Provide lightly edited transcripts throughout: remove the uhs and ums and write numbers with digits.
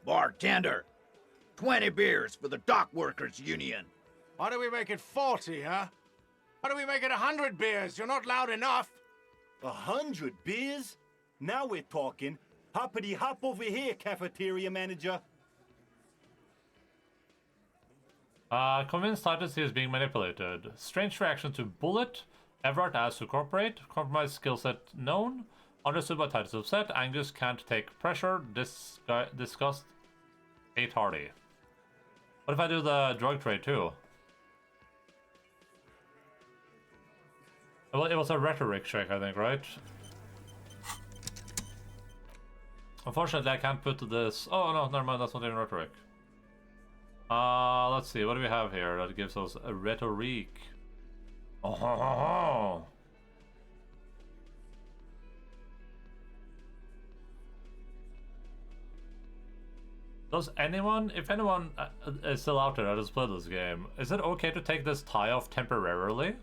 Bartender, 20 beers for the Dock Workers Union. Why do we make it 40, huh? Why do we make it 100 beers? You're not loud enough. 100 beers? Now we're talking. Hoppity hop over here, cafeteria manager. Convinced Titus he is being manipulated. Strange reaction to bullet. Everard asked to cooperate. Compromise skill set known. Understood by Titus upset. Angus can't take pressure. Disgust. Hate Hardy. What if I do the drug trade too? Well, it was a rhetoric check, I think, right? Unfortunately, I can't put this... Oh, no, never mind, that's not even rhetoric. Let's see, what do we have here that gives us a rhetoric? Oh. Does anyone, if anyone is still out there that has played this game, is it okay to take this tie off temporarily?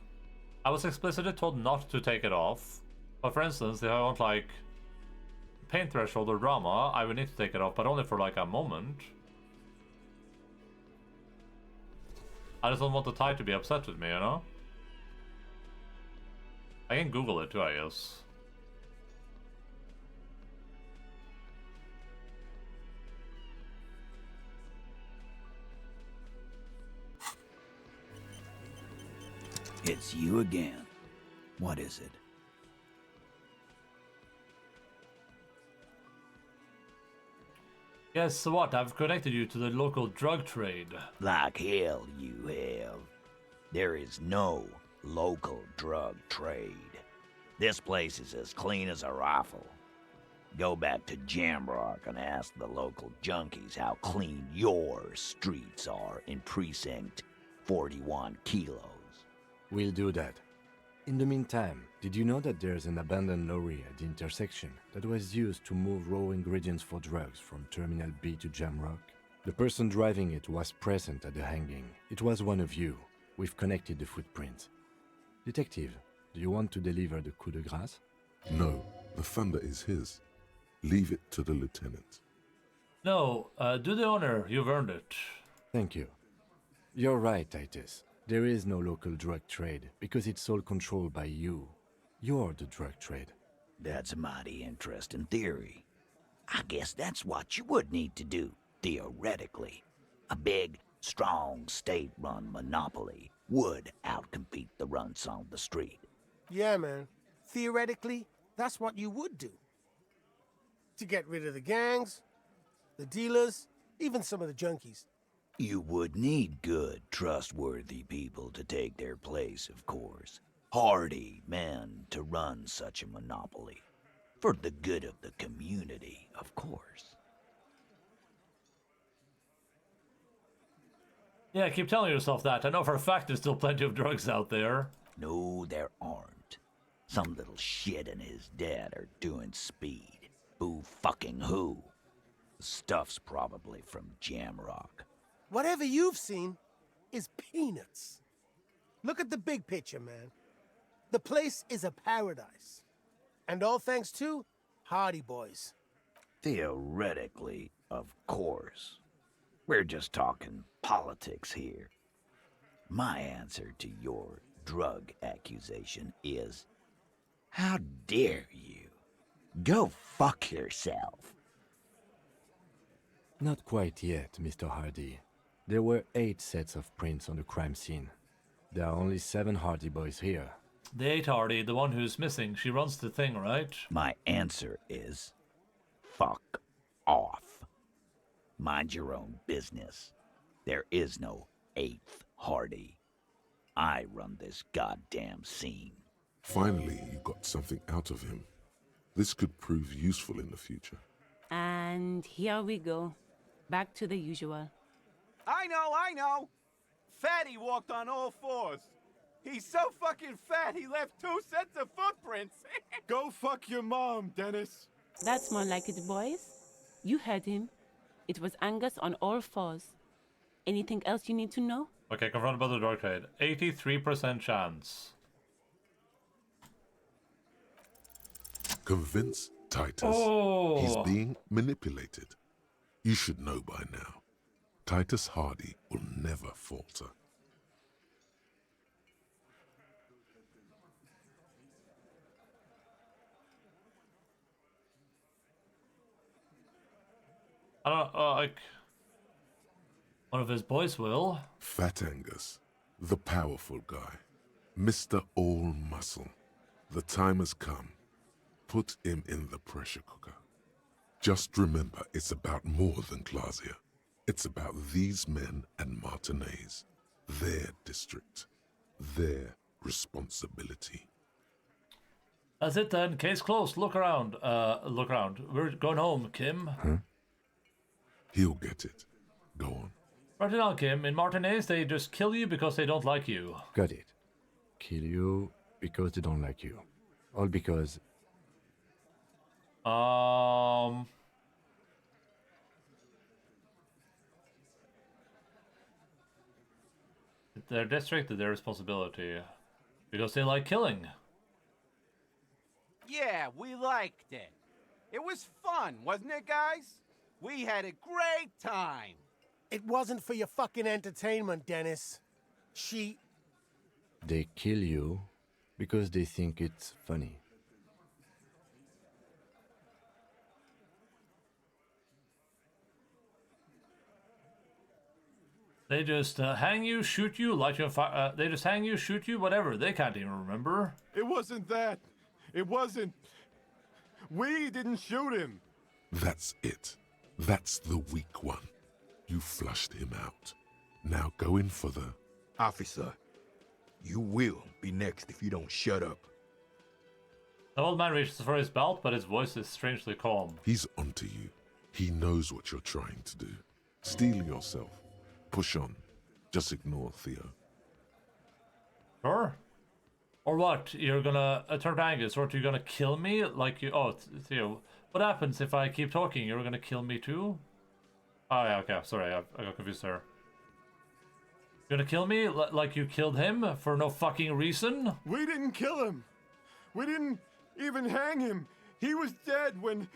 I was explicitly told not to take it off. But for instance, if I want like pain threshold or drama, I would need to take it off, but only for like a moment. I just don't want the tie to be upset with me, you know? I can Google it too, I guess. It's you again. What is it? Guess what? I've connected you to the local drug trade. Like hell you have. There is no local drug trade. This place is as clean as a rifle. Go back to Jamrock and ask the local junkies how clean your streets are in Precinct 41 Kilos. We'll do that. In the meantime, did you know that there's an abandoned lorry at the intersection that was used to move raw ingredients for drugs from Terminal B to Jamrock? The person driving it was present at the hanging. It was one of you. We've connected the footprints. Detective, do you want to deliver the coup de grâce? No, the thunder is his. Leave it to the lieutenant. No, do the honor. You've earned it. Thank you. You're right, Titus. There is no local drug trade because it's all controlled by you. You're the drug trade. That's a mighty interesting theory. I guess that's what you would need to do, theoretically. A big, strong, state-run monopoly would outcompete the runts on the street. Yeah, man. Theoretically, that's what you would do. To get rid of the gangs, the dealers, even some of the junkies. You would need good, trustworthy people to take their place, of course. Hardy men to run such a monopoly. For the good of the community, of course. Yeah, keep telling yourself that. I know for a fact there's still plenty of drugs out there. No, there aren't. Some little shit and his dad are doing speed. Who fucking who? The stuff's probably from Jamrock. Whatever you've seen is peanuts. Look at the big picture, man. The place is a paradise. And all thanks to Hardy Boys. Theoretically, of course. We're just talking politics here. My answer to your drug accusation is, how dare you? Go fuck yourself. Not quite yet, Mr. Hardy. There were 8 sets of prints on the crime scene. There are only 7 Hardy Boys here. The 8 Hardy, the one who's missing, she runs the thing, right? My answer is, fuck off. Mind your own business. There is no 8th Hardy. I run this goddamn scene. Finally, you got something out of him. This could prove useful in the future. And here we go. Back to the usual. I know! Fatty walked on all 4s. He's so fucking fat, he left 2 sets of footprints. Go fuck your mom, Dennis. That's more like it, boys. You heard him. It was Angus on all 4s. Anything else you need to know? Okay, confronted by the drug trade. 83% chance. Convince Titus Oh. he's being manipulated. You should know by now. Titus Hardy will never falter. I don't like. One of his boys will. Fat Angus, the powerful guy, Mr. All Muscle. The time has come. Put him in the pressure cooker. Just remember, it's about more than Glasia. It's about these men and Martinez, their district, their responsibility. That's it then. Case closed. Look around. Look around. We're going home, Kim. Huh? He'll get it. Go on. Right now, Kim. In Martinez, they just kill you because they don't like you. Got it. Kill you because they don't like you. All because... Their district, their responsibility. Because they like killing. Yeah, we liked it. It was fun, wasn't it, guys? We had a great time. It wasn't for your fucking entertainment, Dennis. They kill you because they think it's funny. They just hang you, shoot you, light you on fire. They just hang you, shoot you, whatever. They can't even remember. It wasn't that. It wasn't. We didn't shoot him. That's it. That's the weak one. You flushed him out. Now go in for the... Officer, you will be next if you don't shut up. The old man reaches for his belt, but his voice is strangely calm. He's onto you. He knows what you're trying to do. Steel yourself. Push on. Just ignore Theo. Sure. Or what? You're gonna turn Angus, or you're gonna kill me like you... Oh, Theo. What happens if I keep talking? You're gonna kill me too? Oh, yeah, okay. Sorry, I got confused there. You're gonna kill me like you killed him for no fucking reason? We didn't kill him. We didn't even hang him. He was dead when...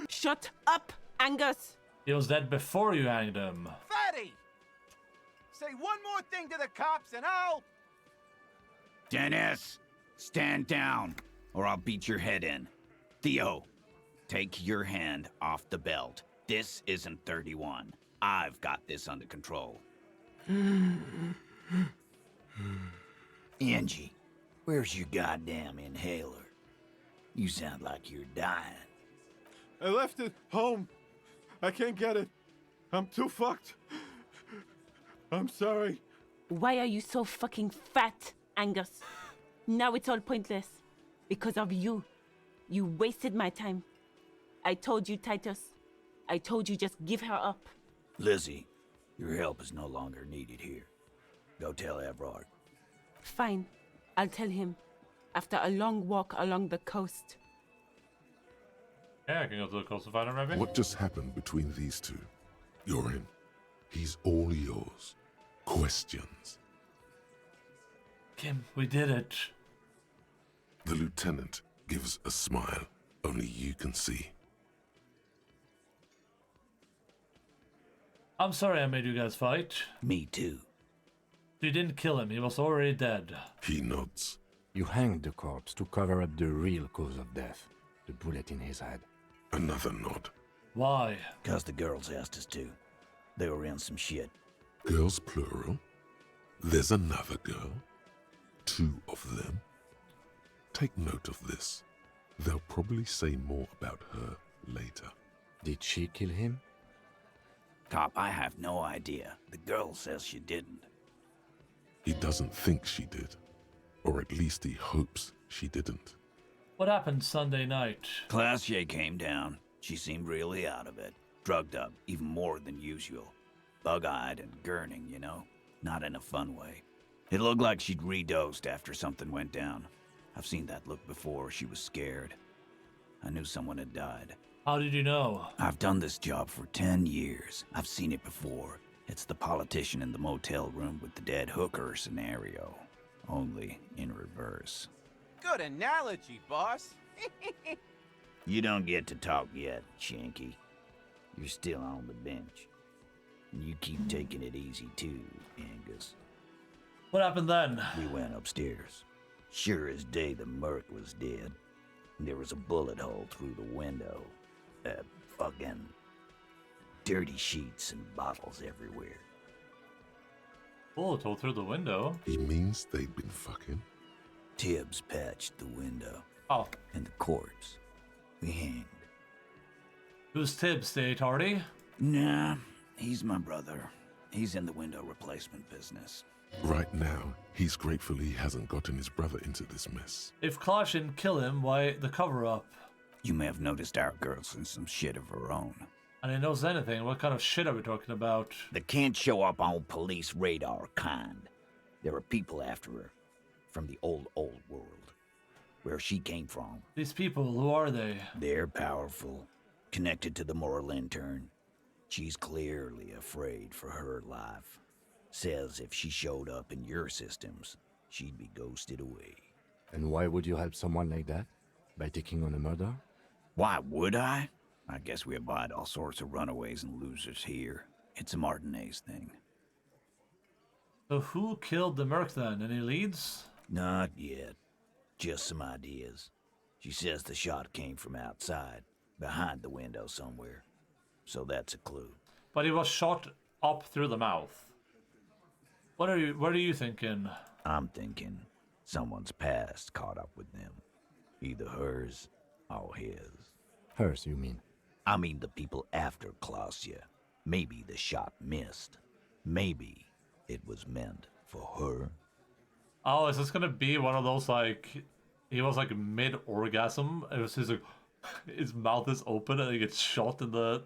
Shut up, Angus! He was dead before you hanged him. Fatty! Say one more thing to the cops and I'll... Dennis, stand down, or I'll beat your head in. Theo, take your hand off the belt. This isn't 31. I've got this under control. Angie, where's your goddamn inhaler? You sound like you're dying. I left it home. I can't get it. I'm too fucked. I'm sorry. Why are you so fucking fat, Angus? Now it's all pointless. Because of you. You wasted my time. I told you, Titus. I told you just give her up. Lizzie, your help is no longer needed here. Go tell Everard. Fine. I'll tell him. After a long walk along the coast. Yeah, I can go to the coast to find him, maybe? What just happened between these two? You're in. He's all yours. Questions. Kim, we did it. The lieutenant gives a smile only you can see. I'm sorry I made you guys fight. Me too. You didn't kill him, he was already dead. He nods. You hanged the corpse to cover up the real cause of death. The bullet in his head. Another nod. Why? 'Cause the girls asked us to. They were in some shit. Girls plural. There's another girl. 2 of them. Take note of this. They'll probably say more about her later. Did she kill him? Cop, I have no idea. The girl says she didn't. He doesn't think she did. Or at least he hopes she didn't. What happened Sunday night? Glacier came down. She seemed really out of it. Drugged up, even more than usual. Bug-eyed and gurning, you know? Not in a fun way. It looked like she'd redosed after something went down. I've seen that look before. She was scared. I knew someone had died. How did you know? I've done this job for 10 years. I've seen it before. It's the politician in the motel room with the dead hooker scenario. Only in reverse. Good analogy, boss. You don't get to talk yet, Shanky. You're still on the bench. And you keep taking it easy too, Angus. What happened then? We went upstairs. Sure as day the merc was dead. There was a bullet hole through the window. Fucking dirty sheets and bottles everywhere. Bullet hole through the window. He means they'd been fucking? Tibbs patched the window. Oh. And the corpse. We hanged. Who's Tibbs, the tardy? Nah, he's my brother. He's in the window replacement business. Right now, he's grateful he hasn't gotten his brother into this mess. If Clash didn't kill him, why the cover-up? You may have noticed our girl's in some shit of her own. And he knows anything. What kind of shit are we talking about? The can't show up on police radar kind. There are people after her. From the old world. Where she came from. These people, who are they? They're powerful. Connected to the moral intern. She's clearly afraid for her life. Says if she showed up in your systems, she'd be ghosted away. And why would you help someone like that? By taking on a murder? Why would I? I guess we abide all sorts of runaways and losers here. It's a Martinez thing. So who killed the merc then? Any leads? Not yet. Just some ideas. She says the shot came from outside, behind the window somewhere. So that's a clue. But he was shot up through the mouth. What are you thinking? I'm thinking someone's past caught up with them. Either hers or his. Hers, you mean? I mean the people after Klausya. Maybe the shot missed. Maybe it was meant for her. Oh, is this gonna be one of those like he was like mid-orgasm? It was his like his mouth is open and he gets shot in the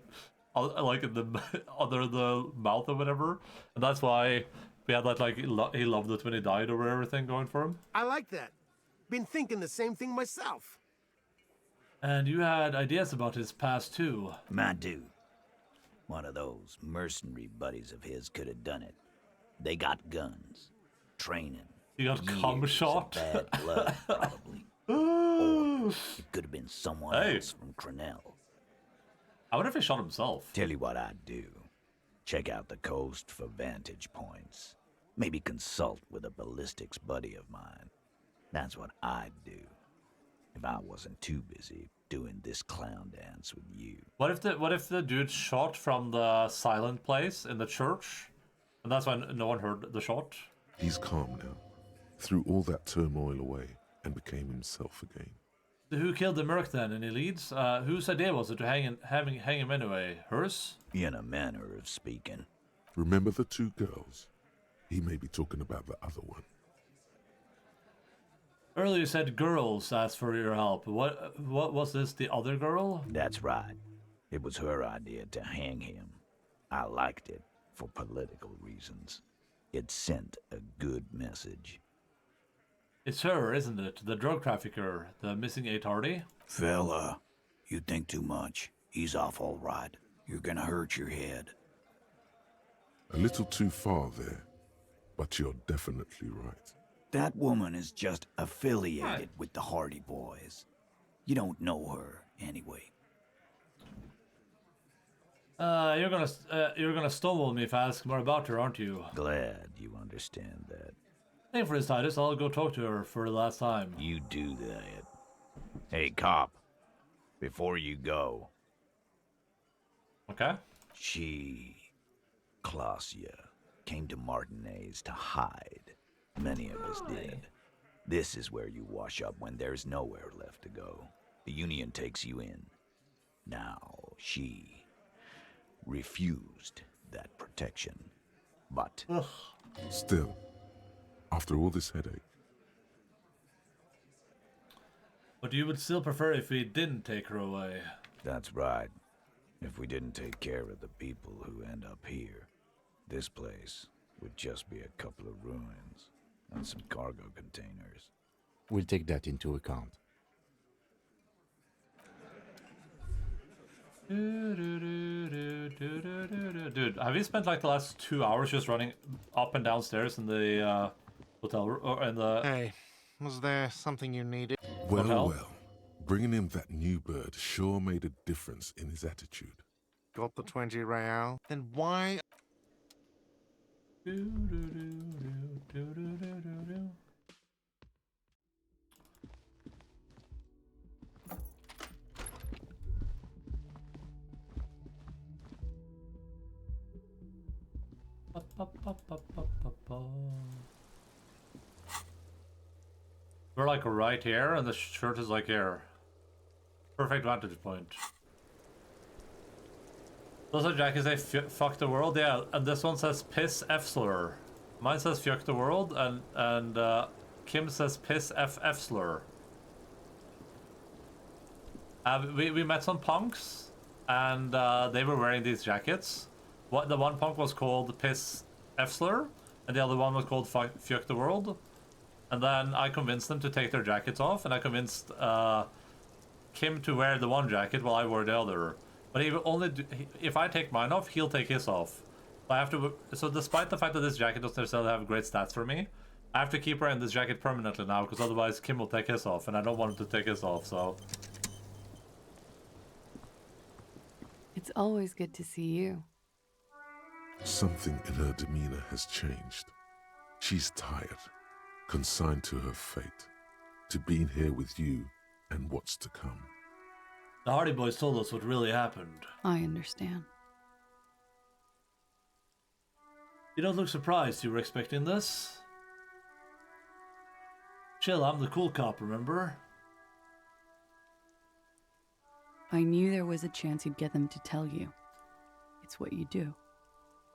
like in the under the mouth or whatever, and that's why we had that like he loved it when he died or everything going for him. I like that. Been thinking the same thing myself. And you had ideas about his past too. I do. One of those mercenary buddies of his could have done it. They got guns, training. He got cum shot. Bad blood, probably. Or it could have been someone else from Crenell. I wonder if he shot himself. Tell you what I'd do. Check out the coast for vantage points. Maybe consult with a ballistics buddy of mine. That's what I'd do. If I wasn't too busy doing this clown dance with you. What if the dude shot from the silent place in the church? And that's why no one heard the shot? He's calm now. Threw all that turmoil away and became himself again. Who killed the merc then? Any leads? Whose idea was it to hang him anyway? Hers? In a manner of speaking. Remember the two girls? He may be talking about the other one. Earlier you said girls asked for your help. What was this, the other girl? That's right. It was her idea to hang him. I liked it for political reasons. It sent a good message. It's her, isn't it? The drug trafficker, the missing A-tardy? Fella, you think too much. He's off all right. You're gonna hurt your head. A little too far there, but you're definitely right. That woman is just affiliated with the Hardy Boys. You don't know her, anyway. You're gonna stonewall me if I ask more about her, aren't you? Glad you understand that. Thank you for this, Titus. I'll go talk to her for the last time. You do that. Hey, cop. Before you go. Okay. Klausya, came to Martinez to hide. Many of us did. This is where you wash up when there's nowhere left to go. The Union takes you in. Now, she refused that protection. But... Still, after all this headache... But you would still prefer if we didn't take her away. That's right. If we didn't take care of the people who end up here, this place would just be a couple of ruins and some cargo containers. We'll take that into account. Dude, have you spent like the last 2 hours just running up and downstairs in the hotel or in the... Hey, was there something you needed? Well, bringing him that new bird sure made a difference in his attitude. got the 20 real, then why? We're like right here, and the shirt is like here. Perfect vantage point. Those are jackets say fuck the world, yeah, and this one says piss F slur. Mine says fuck the world, and Kim says piss F slur. We met some punks, and they were wearing these jackets. The one punk was called piss F slur, and the other one was called fuck the world. And then I convinced them to take their jackets off, and I convinced Kim to wear the one jacket while I wore the other. But he will only if I take mine off, he'll take his off. I have to. So despite the fact that this jacket doesn't necessarily have great stats for me, I have to keep wearing this jacket permanently now, because otherwise Kim will take his off, and I don't want him to take his off. So It's always good to see you. Something in her demeanor has changed. She's tired, consigned to her fate, to being here with you and what's to come. the Hardy Boys told us what really happened. I understand. You don't look surprised. You were expecting this. Chill, I'm the cool cop, remember? I knew there was a chance you'd get them to tell you. It's what you do.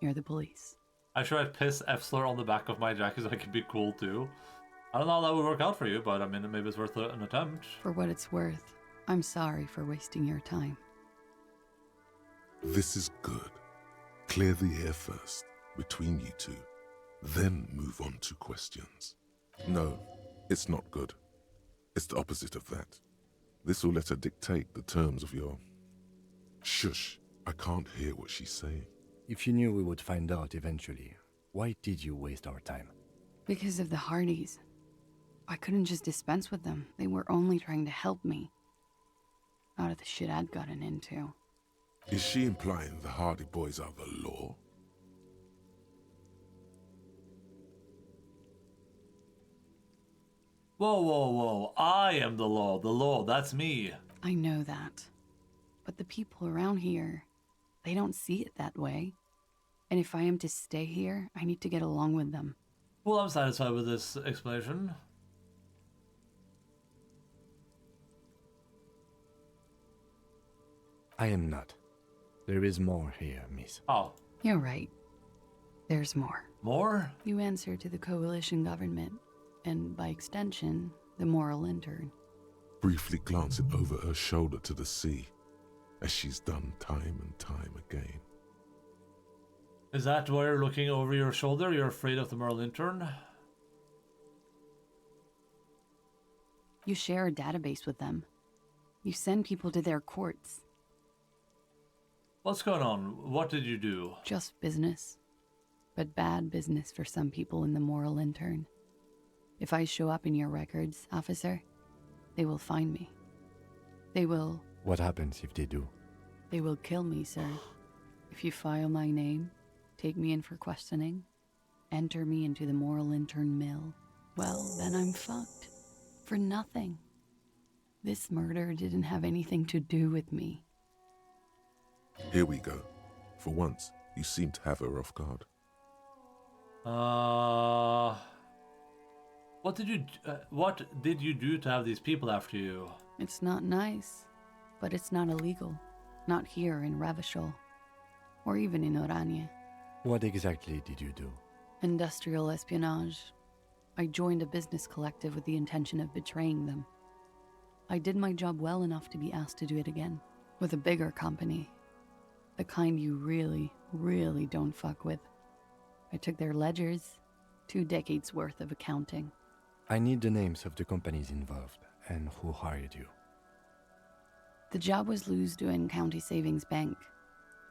You're the police. I should write piss F slur on the back of my jacket so I can be cool too. I don't know how that would work out for you, but I mean, maybe it's worth an attempt. For what it's worth, I'm sorry for wasting your time. This is good. Clear the air first, between you two, then move on to questions. No, it's not good. It's the opposite of that. This will let her dictate the terms of your... Shush, I can't hear what she's saying. If you knew we would find out eventually, why did you waste our time? Because of the Hardys. I couldn't just dispense with them. They were only trying to help me. Out of the shit I'd gotten into. Is she implying the Hardy Boys are the law? Whoa, whoa, whoa. I am the law. The law, that's me. I know that. But the people around here, they don't see it that way. And if I am to stay here, I need to get along with them. Well, I'm satisfied with this explanation. I am not. There is more here, miss. Oh. You're right. There's more. More? You answer to the coalition government, and by extension, the moral intern. Briefly glancing over her shoulder to the sea, as she's done time and time again. Is that why you're looking over your shoulder? You're afraid of the moral intern? You share a database with them. You send people to their courts. What's going on? What did you do? Just business. But bad business for some people in the moral intern. If I show up in your records, officer, they will find me. They will... What happens if they do? They will kill me, sir. If you file my name, take me in for questioning, enter me into the moral intern mill, well, then I'm fucked. For nothing. This murder didn't have anything to do with me. Here we go. For once, you seem to have her off guard. What did you do to have these people after you? It's not nice, but it's not illegal. Not here in Ravishol, or even in Oranje. What exactly did you do? Industrial espionage. I joined a business collective with the intention of betraying them. I did my job well enough to be asked to do it again, with a bigger company. The kind you really, really don't fuck with. I took their ledgers, 2 decades worth of accounting. I need the names of the companies involved and who hired you. The job was Lou's doing County Savings Bank.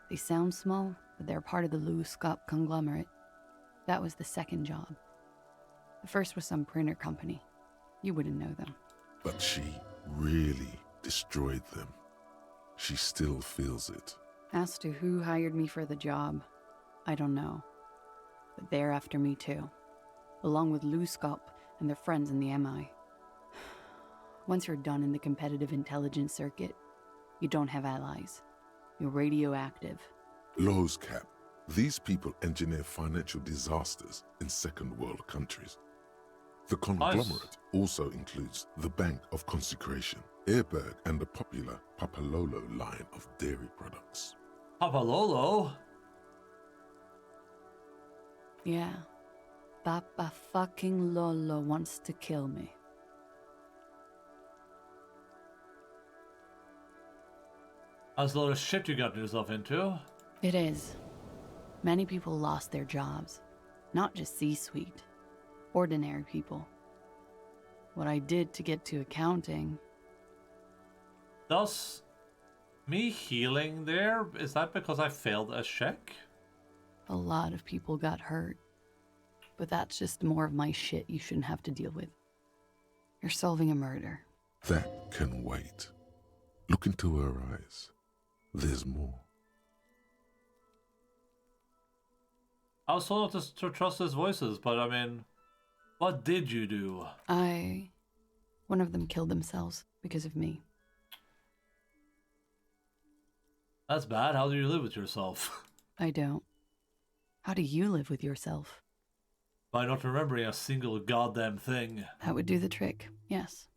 They sound small, but they're part of the Lou Scott conglomerate. That was the second job. The first was some printer company. You wouldn't know them. But she really destroyed them. She still feels it. As to who hired me for the job, I don't know. But they're after me too, along with Luskop and their friends in the MI. Once you're done in the competitive intelligence circuit, you don't have allies. You're radioactive. Lowe's Cap. These people engineer financial disasters in second world countries. The conglomerate also includes the Bank of Consecration, Airberg, and the popular Papalolo line of dairy products. Papalolo? Yeah. Papa fucking Lolo wants to kill me. That's a lot of shit you got yourself into. It is. Many people lost their jobs. Not just C-suite. Ordinary people. What I did to get to accounting... Does me healing there, is that because I failed a check? A lot of people got hurt. But that's just more of my shit you shouldn't have to deal with. You're solving a murder. That can wait. Look into her eyes. There's more. I was told not to trust his voices, but I mean, what did you do? One of them killed themselves because of me. That's bad. How do you live with yourself? I don't. How do you live with yourself? By not remembering a single goddamn thing. That would do the trick, yes.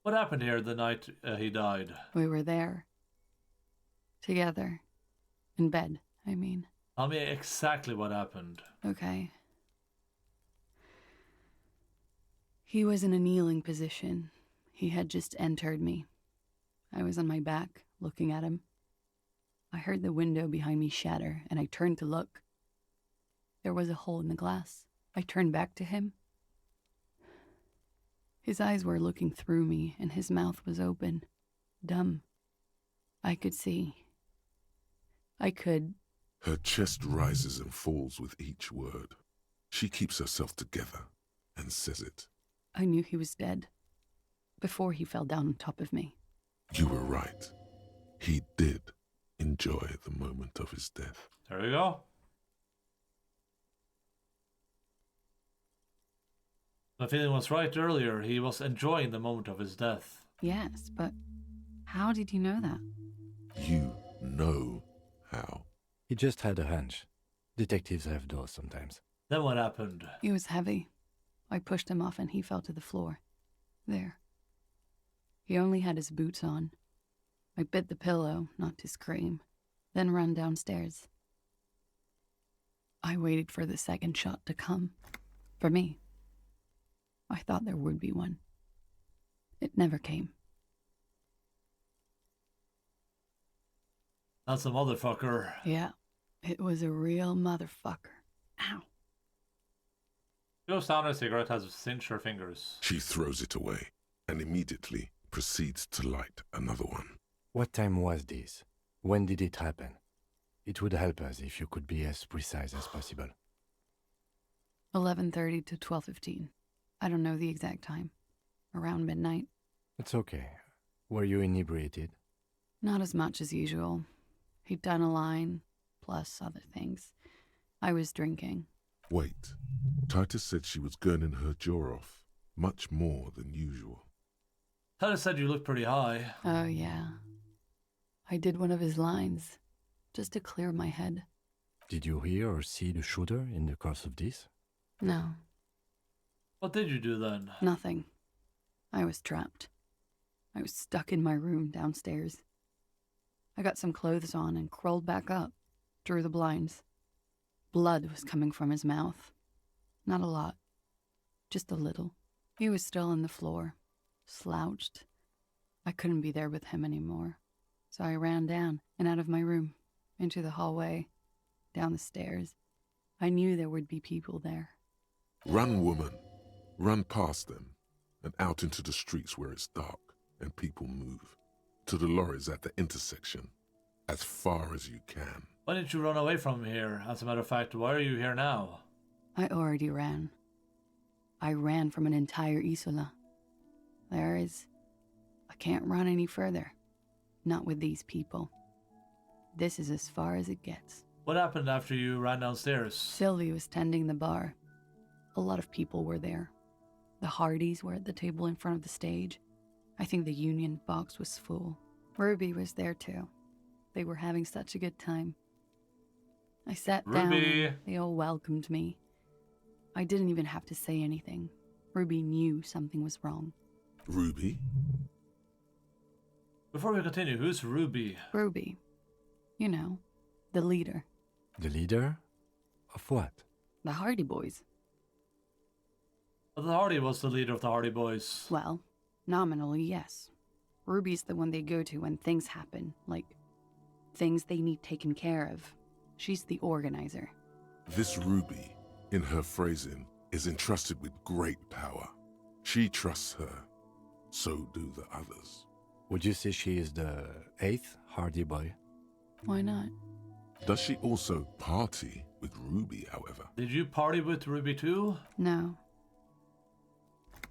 What happened here the night he died? We were there. Together. In bed, I mean. Tell me exactly what happened. Okay. He was in a kneeling position. He had just entered me. I was on my back, looking at him. I heard the window behind me shatter, and I turned to look. There was a hole in the glass. I turned back to him. His eyes were looking through me, and his mouth was open. Dumb. I could see. I could... Her chest rises and falls with each word. She keeps herself together and says it. I knew he was dead. Before he fell down on top of me. You were right. He did enjoy the moment of his death. There we go. My feeling was right earlier. He was enjoying the moment of his death. Yes, but how did you know that? You know how. He just had a hunch. Detectives have those sometimes. Then what happened? He was heavy. I pushed him off and he fell to the floor. There. He only had his boots on. I bit the pillow, not to scream, then ran downstairs. I waited for the second shot to come. For me. I thought there would be one. It never came. That's a motherfucker. Yeah, it was a real motherfucker. Ow. She goes down her cigarette, has cinched her fingers. She throws it away and immediately proceeds to light another one. What time was this? When did it happen? It would help us if you could be as precise as possible. 11:30 to 12:15. I don't know the exact time. Around midnight. It's okay. Were you inebriated? Not as much as usual. He'd done a line, plus other things. I was drinking. Wait. Titus said she was gurning her jaw off, much more than usual. Titus said you looked pretty high. Oh, yeah. I did one of his lines, just to clear my head. Did you hear or see the shooter in the course of this? No. What did you do then? Nothing. I was trapped. I was stuck in my room downstairs. I got some clothes on and crawled back up, drew the blinds. Blood was coming from his mouth. Not a lot. Just a little. He was still on the floor, slouched. I couldn't be there with him anymore. So I ran down and out of my room, into the hallway, down the stairs. I knew there would be people there. Run, woman. Run past them and out into the streets where it's dark and people move. To the lorries at the intersection, as far as you can. Why didn't you run away from here? As a matter of fact, why are you here now? I already ran. I ran from an entire Isola. I can't run any further. Not with these people. This is as far as it gets. What happened after you ran downstairs? Sylvie was tending the bar. A lot of people were there. The Hardys were at the table in front of the stage. I think the Union box was full. Ruby was there too. They were having such a good time. I sat down Ruby! and they all welcomed me. I didn't even have to say anything. Ruby knew something was wrong. Ruby? Before we continue, who's Ruby? Ruby. You know, the leader. The leader? Of what? The Hardy Boys. The Hardy was the leader of the Hardy Boys. Well, nominally, yes. Ruby's the one they go to when things happen, like things they need taken care of. She's the organizer. This Ruby, in her phrasing, is entrusted with great power. She trusts her. So do the others. Would you say she is the 8th Hardy Boy? Why not? Does she also party with Ruby, however? Did you party with Ruby too? No.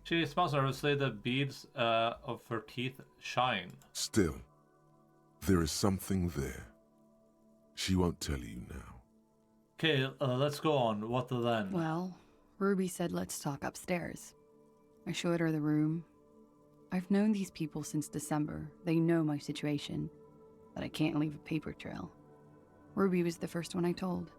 She smiles nervously, the beads of her teeth shine. Still, there is something there. She won't tell you now. Okay, let's go on. What then? Well, Ruby said let's talk upstairs. I showed her the room. I've known these people since December. They know my situation, but I can't leave a paper trail. Ruby was the first one I told.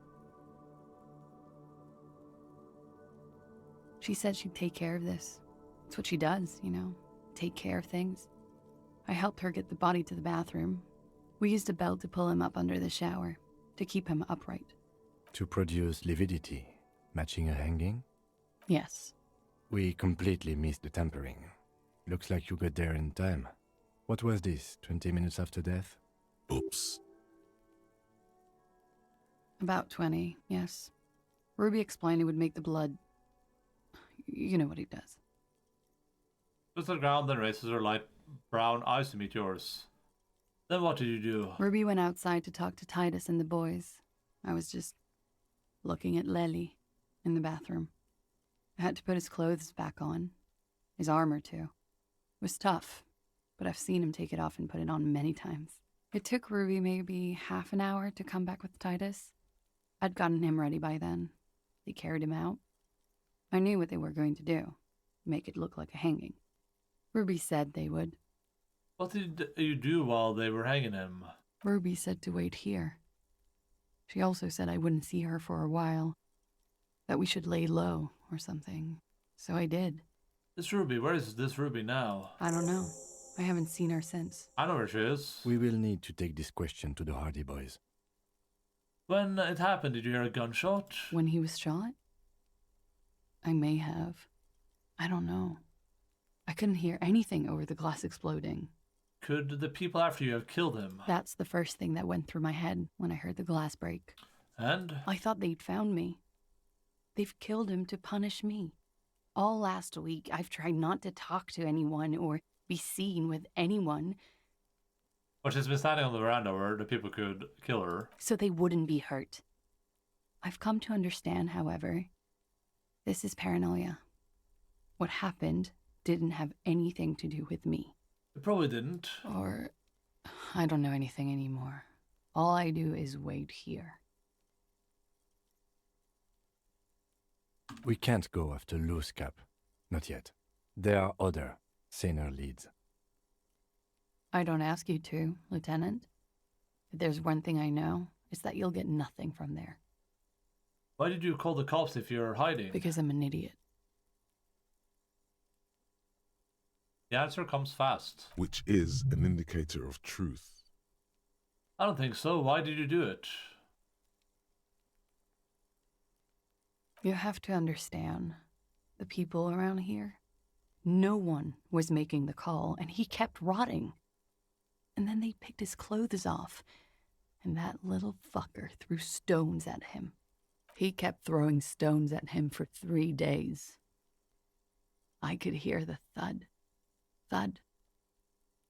She said she'd take care of this. It's what she does, you know, take care of things. I helped her get the body to the bathroom. We used a belt to pull him up under the shower, to keep him upright. To produce lividity, matching a hanging? Yes. We completely missed the tampering. Looks like you got there in time. What was this, 20 minutes after death? Oops. About 20, yes. Ruby explained it would make the blood... You know what he does. Goes to the ground, then raises her light brown eyes to meet yours. Then what did you do? Ruby went outside to talk to Titus and the boys. I was just looking at Lely in the bathroom. I had to put his clothes back on. His armor, too. It was tough, but I've seen him take it off and put it on many times. It took Ruby maybe half an hour to come back with Titus. I'd gotten him ready by then. They carried him out. I knew what they were going to do. Make it look like a hanging. Ruby said they would. What did you do while they were hanging him? Ruby said to wait here. She also said I wouldn't see her for a while. That we should lay low or something. So I did. This Ruby, where is this Ruby now? I don't know. I haven't seen her since. I know where she is. We will need to take this question to the Hardy Boys. When it happened, did you hear a gunshot? When he was shot? I may have. I don't know. I couldn't hear anything over the glass exploding. Could the people after you have killed him? That's the first thing that went through my head when I heard the glass break. And? I thought they'd found me. They've killed him to punish me. All last week, I've tried not to talk to anyone or be seen with anyone. But she's been standing on the veranda where the people could kill her. So they wouldn't be hurt. I've come to understand, however, this is paranoia. What happened didn't have anything to do with me. It probably didn't. Or I don't know anything anymore. All I do is wait here. We can't go after Loose Cap. Not yet. There are other, saner leads. I don't ask you to, Lieutenant. If there's one thing I know, it's that you'll get nothing from there. Why did you call the cops if you're hiding? Because I'm an idiot. The answer comes fast. Which is an indicator of truth. I don't think so. Why did you do it? You have to understand, the people around here, no one was making the call, and he kept rotting. And then they picked his clothes off, and that little fucker threw stones at him. He kept throwing stones at him for 3 days. I could hear the thud. Thud.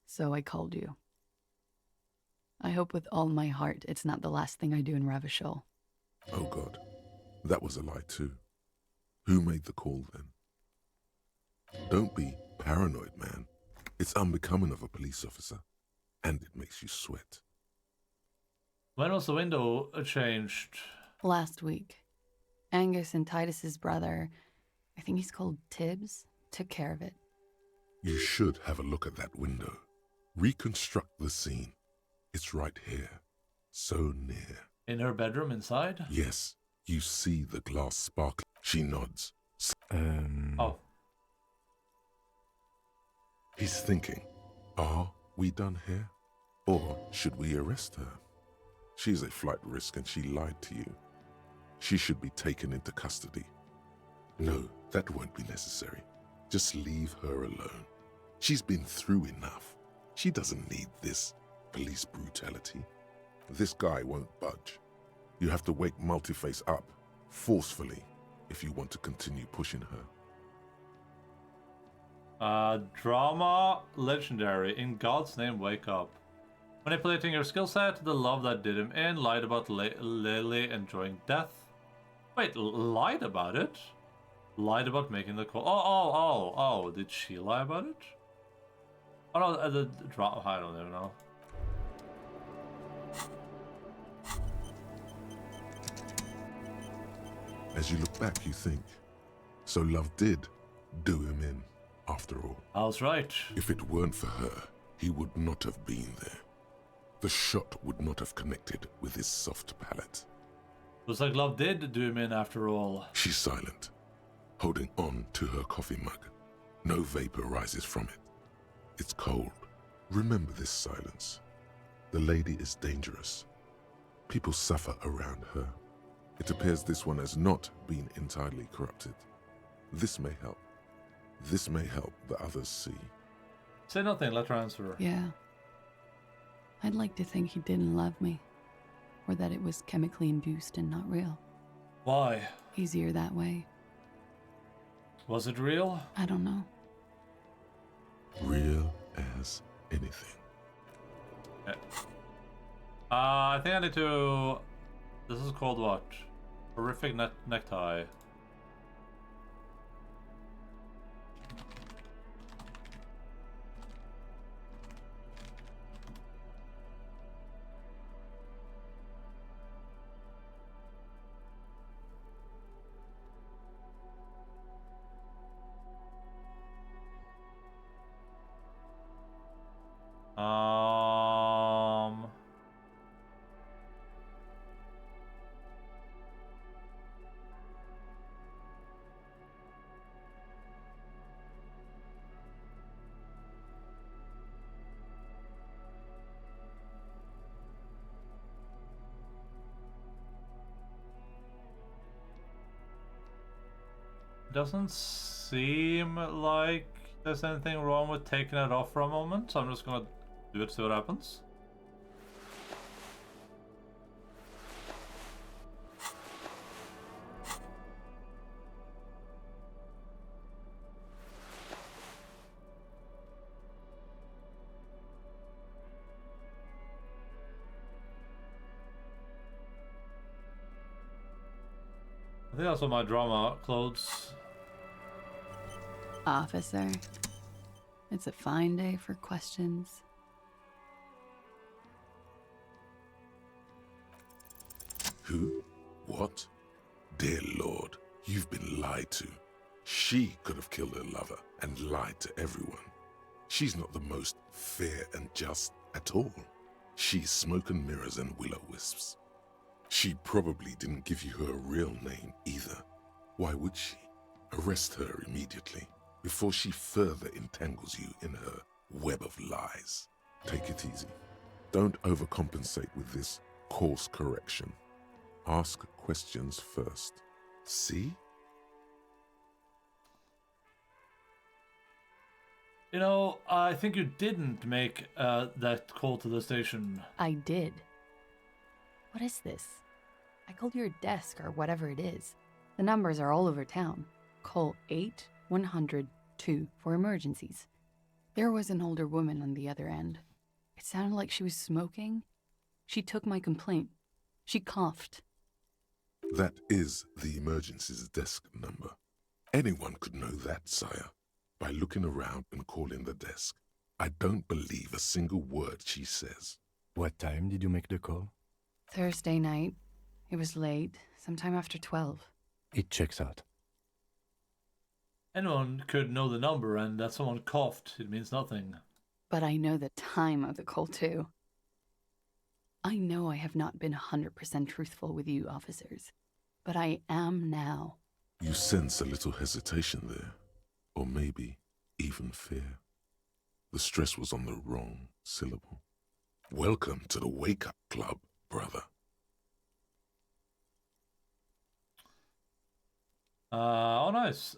So I called you. I hope with all my heart it's not the last thing I do in Ravachol. Oh God, that was a lie too. Who made the call then? Don't be paranoid, man. It's unbecoming of a police officer, and it makes you sweat. When was the window changed? Last week. Angus and Titus's brother, I think he's called Tibbs, took care of it. You should have a look at that window. Reconstruct the scene. It's right here. So near. In her bedroom inside? Yes, you see the glass sparkle. She nods. Oh. He's thinking, are we done here? Or should we arrest her? She's a flight risk and she lied to you. She should be taken into custody. No, that won't be necessary. Just leave her alone. She's been through enough. She doesn't need this police brutality. This guy won't budge. You have to wake Multiface up, forcefully, if you want to continue pushing her. Drama legendary. In God's name, wake up. Manipulating your skill set, the love that did him in, lied about Lily enjoying death. Wait, lied about it? Lied about making the call. Oh, did she lie about it? Oh no, the drama, I don't even know. As you look back, you think, so love did do him in, after all. I was right. If it weren't for her, he would not have been there. The shot would not have connected with his soft palate. Looks like love did do him in after all. She's silent, holding on to her coffee mug. No vapor rises from it. It's cold. Remember this silence. The lady is dangerous. People suffer around her. It appears this one has not been entirely corrupted. This may help. This may help the others see. Say nothing, let her answer. Yeah. I'd like to think he didn't love me. Or that it was chemically induced and not real. Why? Easier that way. Was it real? I don't know. Real as anything. Okay. I think I need to... This is called what? Horrific necktie. Doesn't seem like there's anything wrong with taking it off for a moment, so I'm just gonna do it, see what happens. I think that's what my drama clothes. Officer, it's a fine day for questions. Who? What? Dear Lord, you've been lied to. She could have killed her lover and lied to everyone. She's not the most fair and just at all. She's smoke and mirrors and will-o-wisps. She probably didn't give you her real name either. Why would she? Arrest her immediately, before she further entangles you in her web of lies. Take it easy. Don't overcompensate with this course correction. Ask questions first. See? You know, I think you didn't make that call to the station. I did. What is this? I called your desk or whatever it is. The numbers are all over town. Call 8-100-2 for emergencies. There was an older woman on the other end. It sounded like she was smoking. She took my complaint. She coughed. That is the emergencies desk number. Anyone could know that, sire, by looking around and calling the desk. I don't believe a single word she says. What time did you make the call? Thursday night. It was late, sometime after 12. It checks out. Anyone could know the number, and that someone coughed. It means nothing. But I know the time of the call, too. I know I have not been 100% truthful with you, officers. But I am now. You sense a little hesitation there, or maybe even fear. The stress was on the wrong syllable. Welcome to the wake-up club, brother. Oh, nice.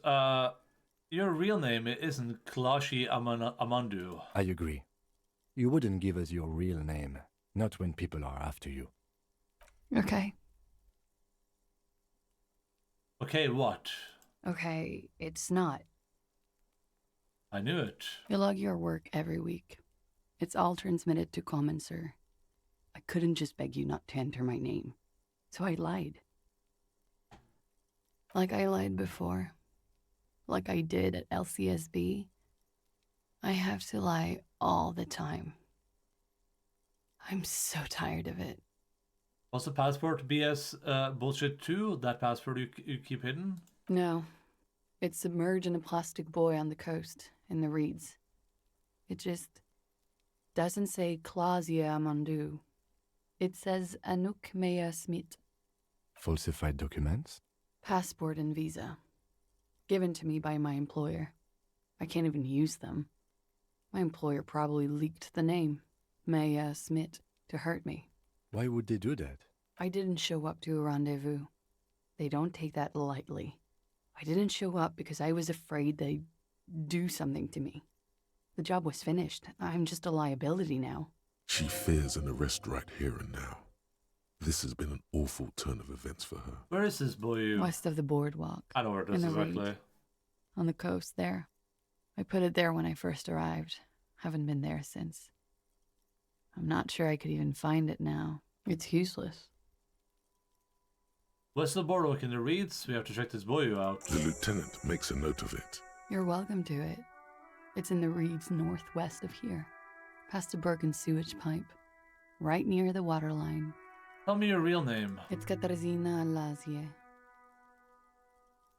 Your real name isn't Klashi Amandu. I agree. You wouldn't give us your real name, not when people are after you. Okay. Okay, what? Okay, it's not. I knew it. You log your work every week. It's all transmitted to Common, sir. I couldn't just beg you not to enter my name. So I lied. Like I lied before. Like I did at LCSB. I have to lie all the time. I'm so tired of it. Was the passport BS bullshit too? That passport you keep hidden? No. It's submerged in a plastic buoy on the coast, in the reeds. It just doesn't say Klasia Amandu. It says Anouk Mea Smith. Falsified documents? Passport and visa. Given to me by my employer. I can't even use them. My employer probably leaked the name, Mea Smith, to hurt me. Why would they do that? I didn't show up to a rendezvous. They don't take that lightly. I didn't show up because I was afraid they'd do something to me. The job was finished. I'm just a liability now. She fears an arrest right here and now. This has been an awful turn of events for her. Where is this boy? West of the boardwalk. I know where it is in the exactly. reed. On the coast there. I put it there when I first arrived. Haven't been there since. I'm not sure I could even find it now. It's useless. West of the boardwalk in the reeds. We have to check this boy out. The lieutenant makes a note of it. You're welcome to it. It's in the reeds northwest of here. Past a broken sewage pipe. Right near the waterline. Tell me your real name. It's Katarzyna Lazie.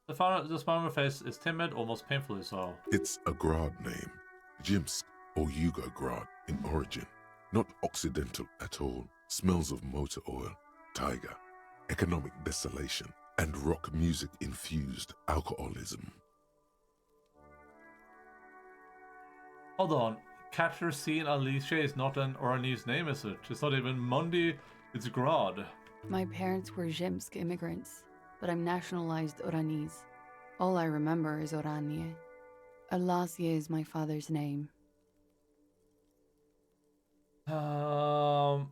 The smile on her face is timid, almost painfully so. It's a Grad name. Jimsk or Yugo-Grad in origin. Not Occidental at all. Smells of motor oil, tiger, economic desolation, and rock music infused alcoholism. Hold on. Katarzyna Alicia is not an Oranese name, is it? It's not even Mundi, it's Grad. My parents were Zhimsk immigrants, but I'm nationalized Oranese. All I remember is Oranje. Alasie is my father's name. I'll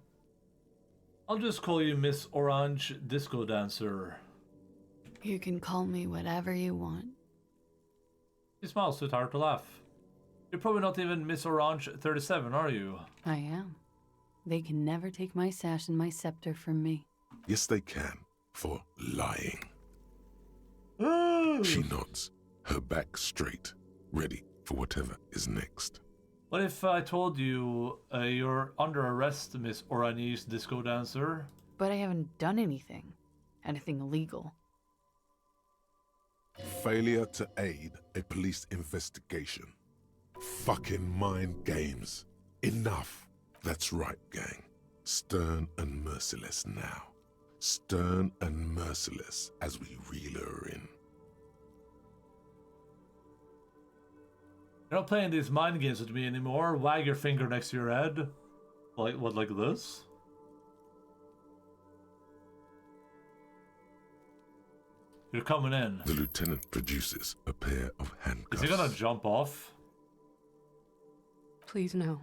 just call you Miss Orange Disco Dancer. You can call me whatever you want. She smiles too tired to laugh. You're probably not even Miss Orange 37, are you? I am. They can never take my sash and my scepter from me. Yes, they can, for lying. She nods, her back straight, ready for whatever is next. What if I told you you're under arrest, Miss Oranese Disco Dancer? But I haven't done anything. Anything illegal. Failure to aid a police investigation. Fucking mind games. Enough. That's right, gang. Stern and merciless now. Stern and merciless as we reel her in. You're not playing these mind games with me anymore. Wag your finger next to your head. Like, what, like this? You're coming in. The lieutenant produces a pair of handcuffs. Is he gonna jump off? Please, no.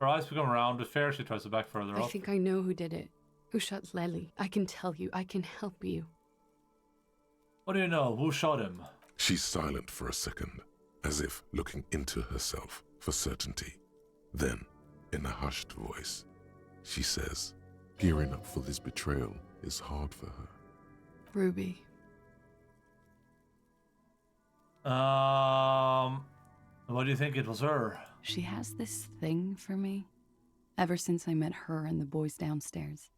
Her eyes become round. With fear, she tries to back further I up. think I know who did it. Who shot Lely. I can tell you. I can help you. What do you know? Who shot him? She's silent for a second, as if looking into herself for certainty. Then, in a hushed voice, she says, gearing up for this betrayal is hard for her. Ruby. What do you think it was her? She has this thing for me. ever since I met her and the boys downstairs.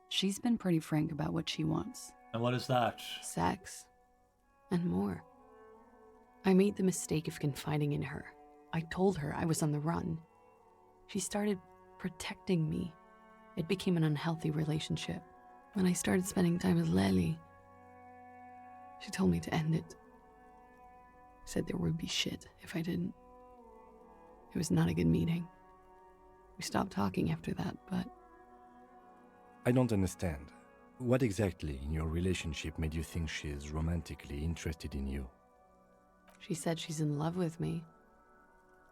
She's been pretty frank about what she wants. And what is that? Sex. And more. I made the mistake of confiding in her. I told her I was on the run. She started protecting me. It became an unhealthy relationship. When I started spending time with Lely, she told me to end it. Said there would be shit if I didn't. It was not a good meeting. We stopped talking after that, but... I don't understand. What exactly in your relationship made you think she is romantically interested in you? She said she's in love with me.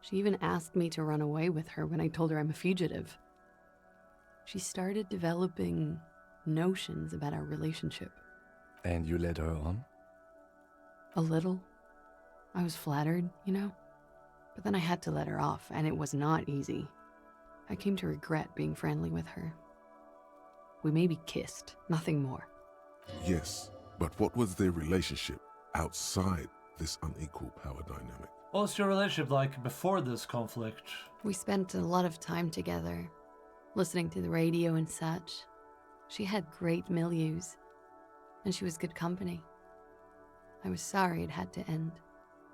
She even asked me to run away with her when I told her I'm a fugitive. She started developing notions about our relationship. And you led her on? A little. I was flattered, you know? But then I had to let her off, and it was not easy. I came to regret being friendly with her. We maybe kissed, nothing more. Yes, but what was their relationship outside this unequal power dynamic? What was your relationship like before this conflict? We spent a lot of time together, listening to the radio and such. She had great milieus, and she was good company. I was sorry it had to end.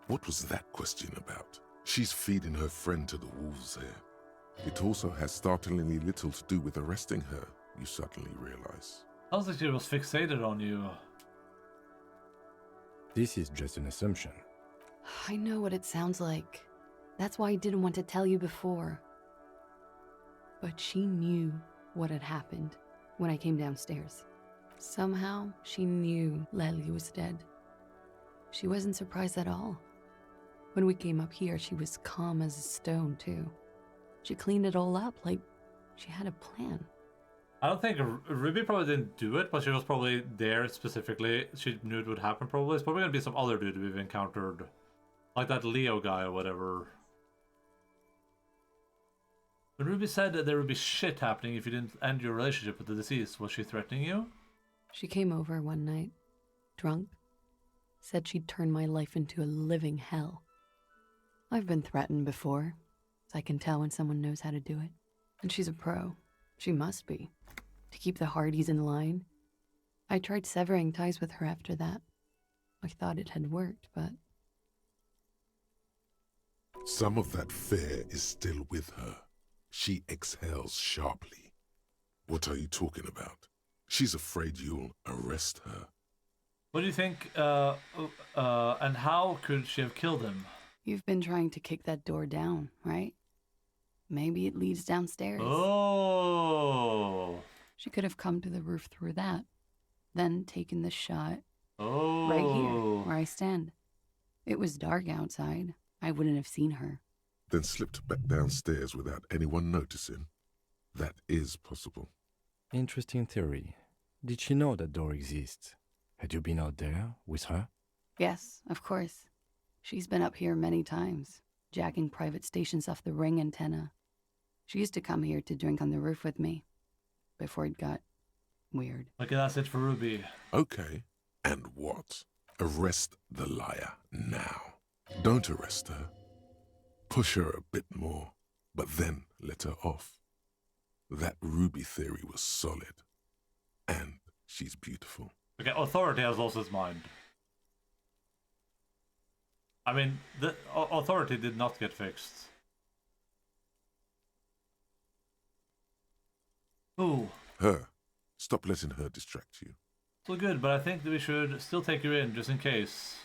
What was that question about? She's feeding her friend to the wolves here. It also has startlingly little to do with arresting her, you suddenly realize. Sounds like she was fixated on you. This is just an assumption. I know what it sounds like. That's why I didn't want to tell you before. But she knew what had happened when I came downstairs. Somehow, she knew Lely was dead. She wasn't surprised at all. When we came up here, she was calm as a stone, too. She cleaned it all up like she had a plan. I don't think Ruby probably didn't do it, but she was probably there specifically. She knew it would happen probably. It's probably going to be some other dude we've encountered. Like that Leo guy or whatever. When Ruby said that there would be shit happening if you didn't end your relationship with the deceased, was she threatening you? She came over one night, drunk, said she'd turn my life into a living hell. I've been threatened before, so I can tell when someone knows how to do it. And she's a pro. She must be. To keep the Hardys in line. I tried severing ties with her after that. I thought it had worked, but... Some of that fear is still with her. She exhales sharply. What are you talking about? She's afraid you'll arrest her. What do you think, and how could she have killed him? You've been trying to kick that door down, right? Maybe it leads downstairs. Oh! She could have come to the roof through that, then taken the shot Oh! right here, where I stand. It was dark outside. I wouldn't have seen her. Then slipped back downstairs without anyone noticing. That is possible. Interesting theory. Did she know that door exists? Had you been out there with her? Yes, of course. She's been up here many times, jacking private stations off the ring antenna. She used to come here to drink on the roof with me, before it got weird. Okay, that's it for Ruby. Okay. And what? Arrest the liar now. Don't arrest her. Push her a bit more, but then let her off. That Ruby theory was solid. And she's beautiful. Okay, Authority has lost his mind. I mean, the Authority did not get fixed. Ooh. Her. Stop letting her distract you. So good, but I think that we should still take you in, just in case.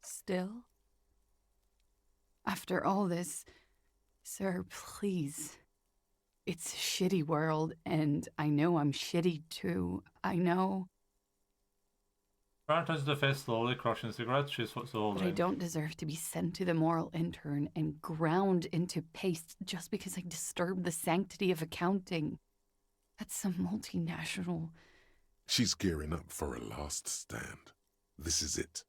Still? After all this, sir, please. It's a shitty world, and I know I'm shitty too. I know. Brown turns to the face slowly, crushing cigarettes. She's still holding. But I don't deserve to be sent to the moral intern and ground into paste just because I disturbed the sanctity of accounting. That's some multinational... She's gearing up for a last stand. This is it.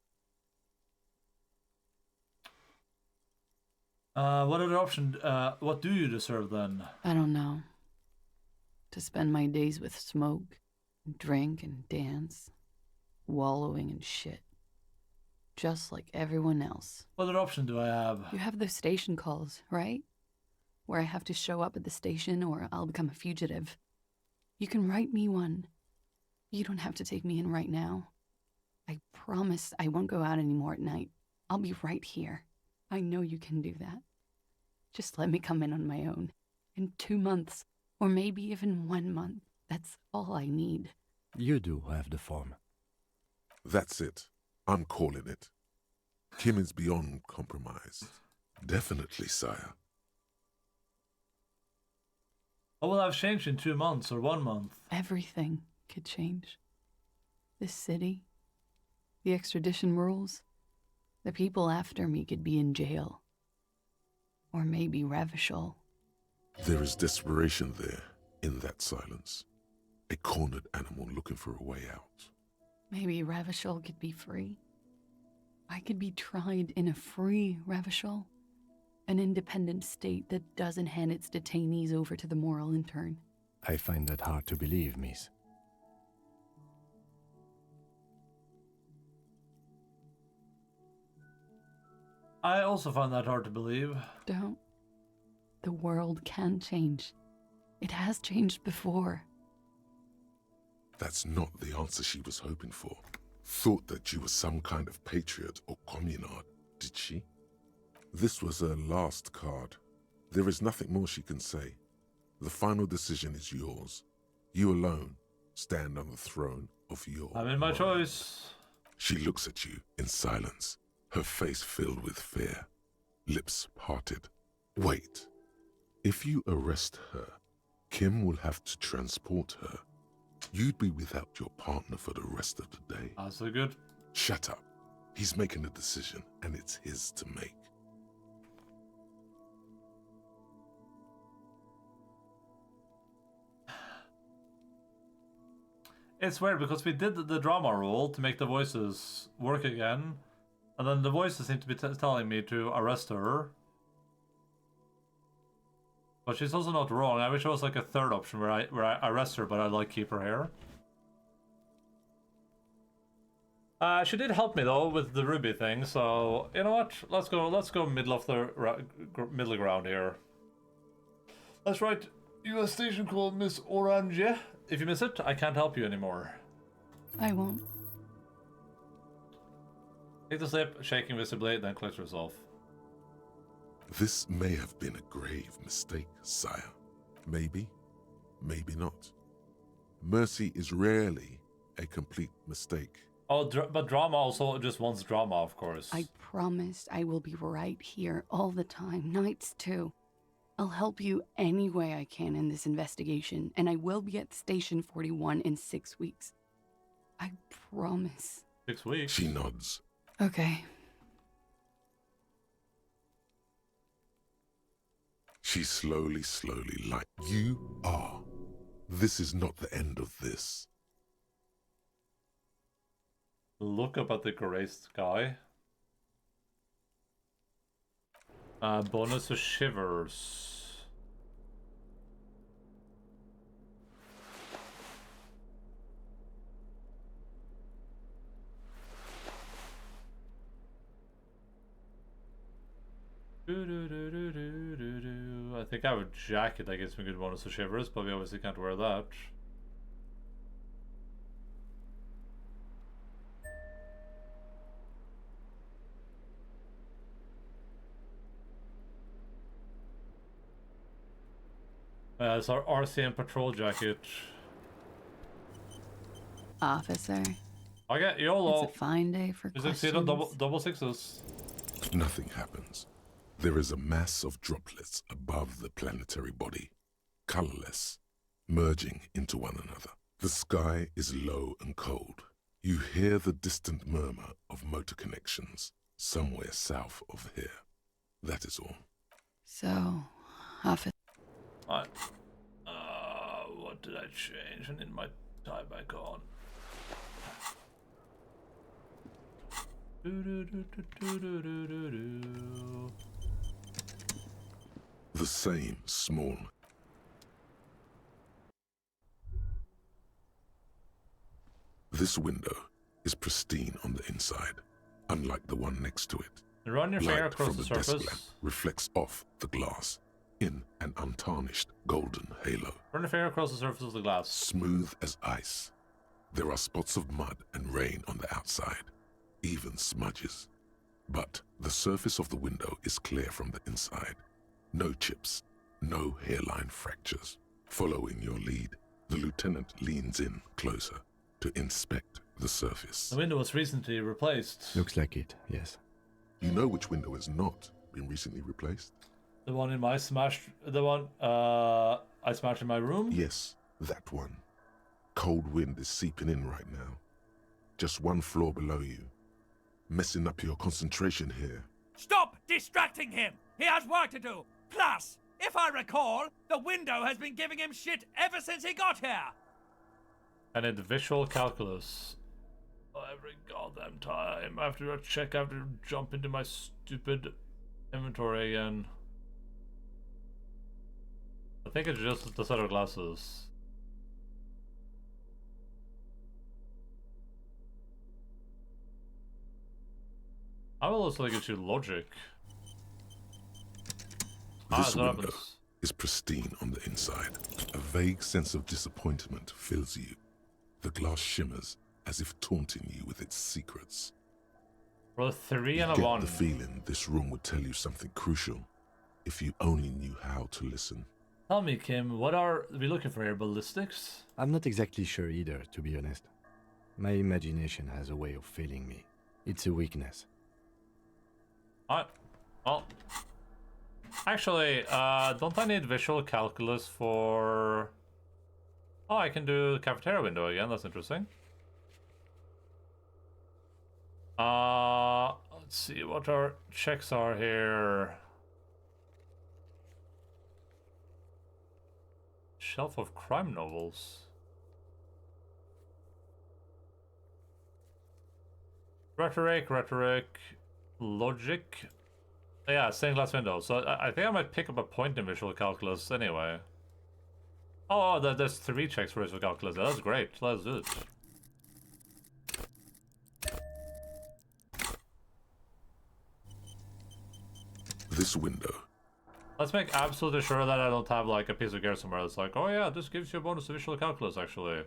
What other option? What do you deserve then? I don't know. To spend my days with smoke, drink and dance, wallowing in shit. Just like everyone else. What other option do I have? You have those station calls, right? where I have to show up at the station or I'll become a fugitive. You can write me one. You don't have to take me in right now. I promise I won't go out anymore at night. I'll be right here. I know you can do that. Just let me come in on my own. In 2 months, or maybe even 1 month. That's all I need. You do have the form. That's it. I'm calling it. Kim is beyond compromise. Definitely, sire. What will have changed in 2 months or 1 month? Everything could change. This city, the extradition rules, the people after me could be in jail. Or maybe Revachol. There is desperation there, in that silence. A cornered animal looking for a way out. Maybe Revachol could be free. I could be tried in a free Revachol. An independent state that doesn't hand its detainees over to the moral intern. I find that hard to believe, miss. I also find that hard to believe. Don't. The world can change. It has changed before. That's not the answer she was hoping for. Thought that you were some kind of patriot or communard, did she? This was her last card. There is nothing more she can say. The final decision is yours. You alone stand on the throne of your I made my mind. choice. She looks at you in silence, her face filled with fear, lips parted. Wait. If you arrest her, Kim will have to transport her. You'd be without your partner for the rest of the day. That's so good. Shut up. He's making a decision, and it's his to make. It's weird because we did the drama roll to make the voices work again, and then the voices seem to be telling me to arrest her. But she's also not wrong. I wish there was like a third option where I arrest her, but I like keep her here. She did help me though with the Ruby thing, so you know what? Let's go middle of the middle ground here. That's right. You a station called Miss Orange. If you miss it, I can't help you anymore. I won't. Take the slip, shaking visibly, then collect yourself. This may have been a grave mistake, sire. Maybe, maybe not. Mercy is rarely a complete mistake. Oh, but drama also just wants drama, of course. I promise I will be right here all the time, nights too. I'll help you any way I can in this investigation, and I will be at Station 41 in 6 weeks. I promise. 6 weeks? She nods. Okay. She slowly light. You are. This is not the end of this. Look up at the grey sky. Bonus to shivers. I think I have a jacket that gives me good bonus to shivers, but we obviously can't wear that. It's our RCM patrol jacket. Officer. Okay, YOLO. It's a fine day for You questions. succeed on double sixes. Nothing happens. There is a mass of droplets above the planetary body, colorless, merging into one another. The sky is low and cold. You hear the distant murmur of motor connections somewhere south of here. That is all. So, officer. What did I change? I need my tie back on. The same small. This window is pristine on the inside, unlike the one next to it. Run your finger Light across from the the desk surface. lamp reflects off the glass. in an untarnished golden halo. Run a finger across the surface of the glass. Smooth as ice. There are spots of mud and rain on the outside, even smudges. But the surface of the window is clear from the inside. No chips, no hairline fractures. Following your lead, the lieutenant leans in closer to inspect the surface. The window was recently replaced. Looks like it, yes. You know which window has not been recently replaced? The one in my I smashed in my room? Yes, that one. Cold wind is seeping in right now. Just one floor below you. Messing up your concentration here. Stop distracting him! He has work to do! Plus, if I recall, the window has been giving him shit ever since he got here! And in visual calculus. Every goddamn time. I have to check, I have to jump into my stupid inventory again. I think it's just the set of glasses. I will also get you logic. This window is pristine on the inside. A vague sense of disappointment fills you. The glass shimmers as if taunting you with its secrets. Roll a 3 and a You 1. get the feeling this room would tell you something crucial if you only knew how to listen. Tell me, Kim, what are we looking for here? Ballistics? I'm not exactly sure either, to be honest. My imagination has a way of failing me. It's a weakness. Alright. Well. Actually, don't I need visual calculus for... Oh, I can do the cafeteria window again. That's interesting. Let's see what our checks are here. Shelf of crime novels. Rhetoric, logic. Yeah, stained glass window. So I think I might pick up a point in visual calculus anyway. Oh, there's 3 checks for visual calculus. That's great. Let's do it. This window. Let's make absolutely sure that I don't have like a piece of gear somewhere that's like, oh yeah, this gives you a bonus to visual calculus actually.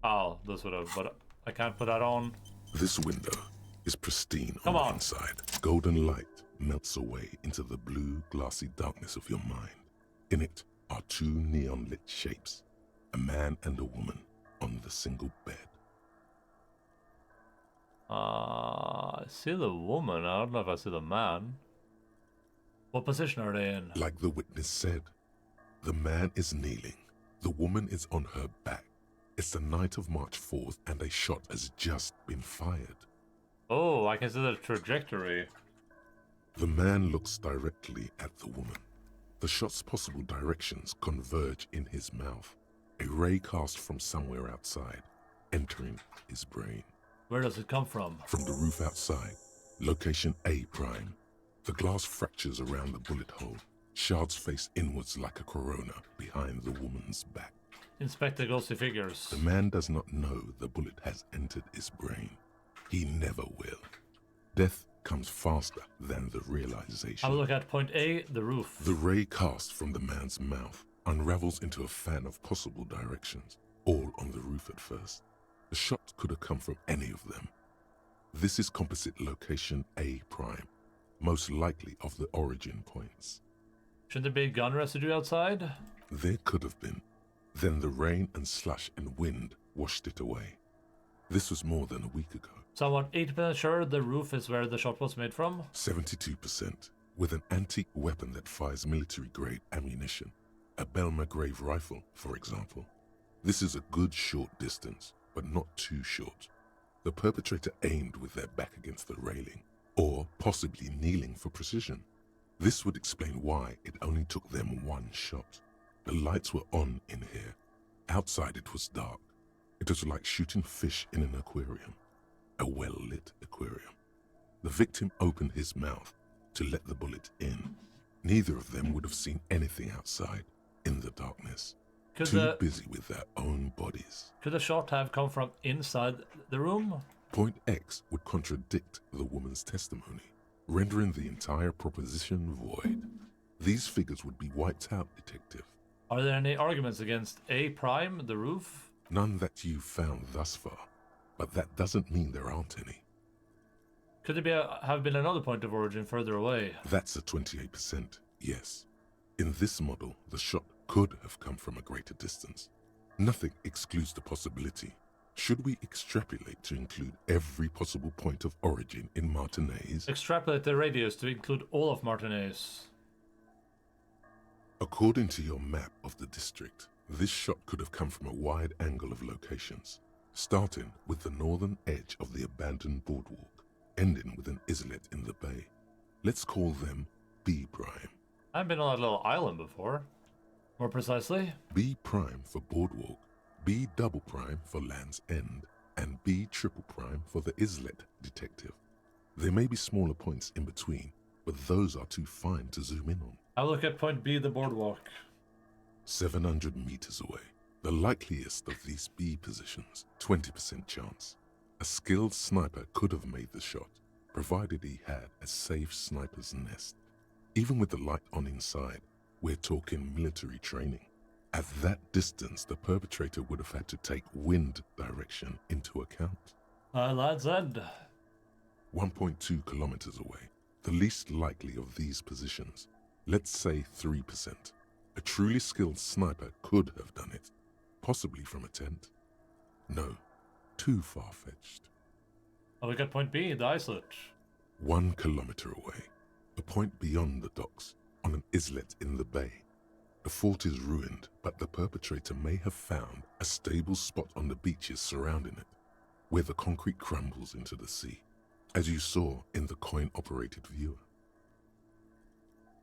Oh, this would have, but I can't put that on. This window is pristine Come on on. the inside. Golden light melts away into the blue, glassy darkness of your mind. In it are 2 neon-lit shapes, a man and a woman on the single bed. I see the woman. I don't know if I see the man. What position are they in? Like the witness said, the man is kneeling. The woman is on her back. It's the night of March 4th and a shot has just been fired. Oh, I can see the trajectory. The man looks directly at the woman. The shot's possible directions converge in his mouth. A ray cast from somewhere outside, entering his brain. Where does it come from? From the roof outside, location A prime. The glass fractures around the bullet hole. Shards face inwards like a corona behind the woman's back. Inspect the ghostly figures. The man does not know the bullet has entered his brain. He never will. Death comes faster than the realization. Have a look at point A, the roof. The ray cast from the man's mouth unravels into a fan of possible directions, all on the roof at first. The shot could have come from any of them. This is composite location A prime, most likely of the origin points. Should there be gun residue outside? There could have been. Then the rain and slush and wind washed it away. This was more than a week ago. Someone 80% sure the roof is where the shot was made from? 72%, with an antique weapon that fires military-grade ammunition. A Belmagrave rifle, for example. This is a good short distance, but not too short. The perpetrator aimed with their back against the railing, or possibly kneeling for precision. This would explain why it only took them 1 shot. The lights were on in here. Outside it was dark. It was like shooting fish in an aquarium. A well-lit aquarium. The victim opened his mouth to let the bullet in. Neither of them would have seen anything outside in the darkness. Too busy with their own bodies. Could the shot have come from inside the room? Point X would contradict the woman's testimony, rendering the entire proposition void. These figures would be wiped out, Detective. Are there any arguments against A prime, the roof? None that you've found thus far, but that doesn't mean there aren't any. Could there have been another point of origin further away? That's a 28%, yes. In this model, the shot could have come from a greater distance. Nothing excludes the possibility. Should we extrapolate to include every possible point of origin in Martinez? Extrapolate the radius to include all of Martinez. According to your map of the district, this shot could have come from a wide angle of locations, starting with the northern edge of the abandoned boardwalk, ending with an islet in the bay. Let's call them B prime. I've been on that little island before. More precisely? B prime for boardwalk, B double prime for Land's End, and B triple prime for the islet, Detective. There may be smaller points in between, but those are too fine to zoom in on. I'll look at point B, the boardwalk. 700 meters away. The likeliest of these B positions, 20% chance. A skilled sniper could have made the shot, provided he had a safe sniper's nest. Even with the light on inside, we're talking military training. At that distance, the perpetrator would have had to take wind direction into account. Land's End. 1.2 kilometers away, the least likely of these positions. Let's say 3%. A truly skilled sniper could have done it, possibly from a tent. No, too far-fetched. Oh, we got point B, the islet. 1 kilometer away, a point beyond the docks, on an islet in the bay. The fort is ruined, but the perpetrator may have found a stable spot on the beaches surrounding it, where the concrete crumbles into the sea, as you saw in the coin-operated viewer.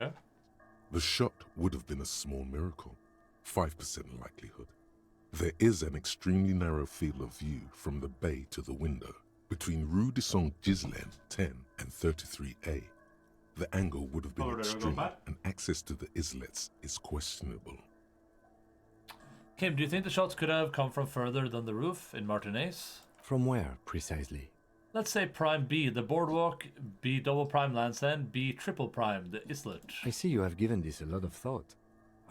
Yeah. The shot would have been a small miracle, 5% likelihood. There is an extremely narrow field of view from the bay to the window, between Rue de Saint-Ghislain 10 and 33A. The angle would have been extreme, and access to the islets is questionable. Kim, do you think the shots could have come from further than the roof in Martinez? From where, precisely? Let's say prime B, the boardwalk, B double prime Land's End, B triple prime, the islet. I see you have given this a lot of thought.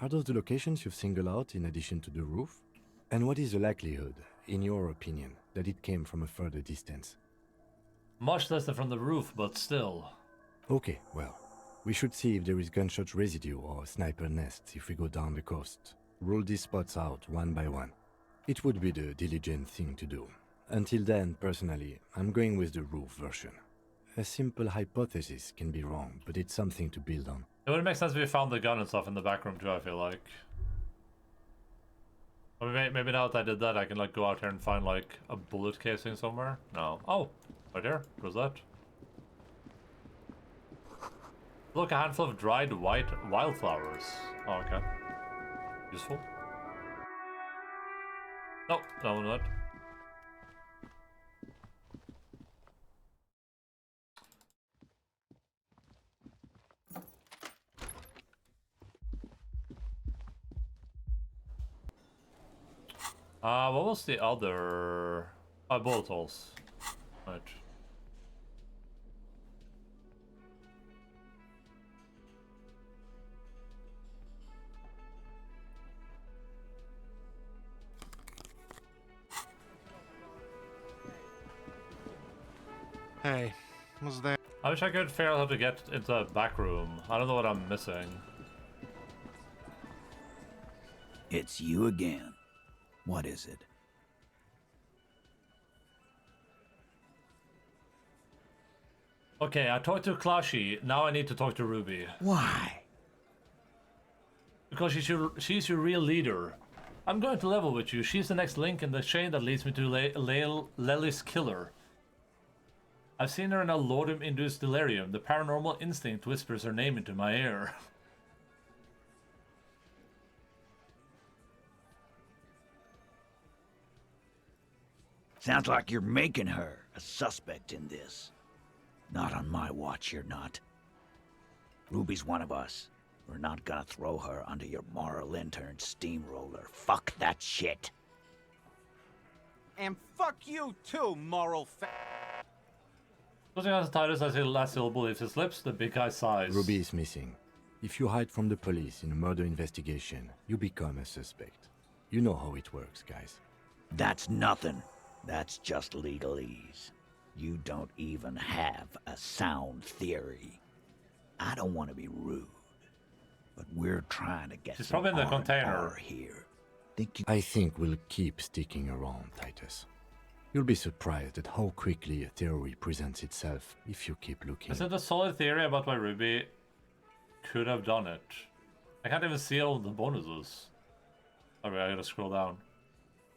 Are those the locations you've singled out in addition to the roof? And what is the likelihood, in your opinion, that it came from a further distance? Much less than from the roof, but still. Okay, well, we should see if there is gunshot residue or sniper nests if we go down the coast. Rule these spots out one by one. It would be the diligent thing to do. Until then, personally, I'm going with the roof version. A simple hypothesis can be wrong, but it's something to build on. It would make sense if we found the gun and stuff in the back room too, I feel like. Or maybe now that I did that, I can like go out here and find like a bullet casing somewhere. No. Oh, right there. What was that? Look, a handful of dried white wildflowers. Oh, okay. Useful. Nope, that one not. What was the other... bullet holes. Right. Hey, was there? I wish I could figure out how to get into the back room. I don't know what I'm missing. It's you again. What is it? Okay, I talked to Klashi. Now I need to talk to Ruby. Why? Because she's your real leader. I'm going to level with you. She's the next link in the chain that leads me to Lely's killer. I've seen her in a laudanum-induced delirium. The paranormal instinct whispers her name into my ear. Sounds like you're making her a suspect in this. Not on my watch, you're not. Ruby's one of us. We're not gonna throw her under your moral intern steamroller. Fuck that shit. And fuck you too, moral Looking at Titus as he last syllable leaves his lips, the big guy sighs. Ruby is missing. If you hide from the police in a murder investigation, you become a suspect. You know how it works, guys. That's nothing. That's just legalese. You don't even have a sound theory. I don't want to be rude, but we're trying to get She's some probably in the armed container. power here. I think we'll keep sticking around, Titus. You'll be surprised at how quickly a theory presents itself if you keep looking. Is it a solid theory about why Ruby could have done it? I can't even see all the bonuses. Okay, I gotta scroll down.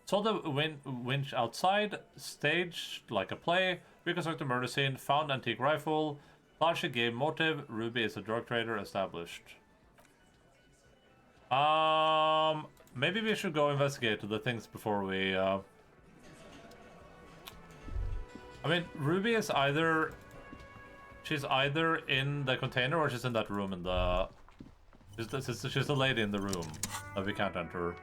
Saw the winch outside, staged like a play, reconstruct the murder scene, found antique rifle, flashy game motive, Ruby is a drug trader established. Maybe we should go investigate the things before we, I mean, Ruby is either... She's either in the container or she's in that room in the... She's the lady in the room that we can't enter.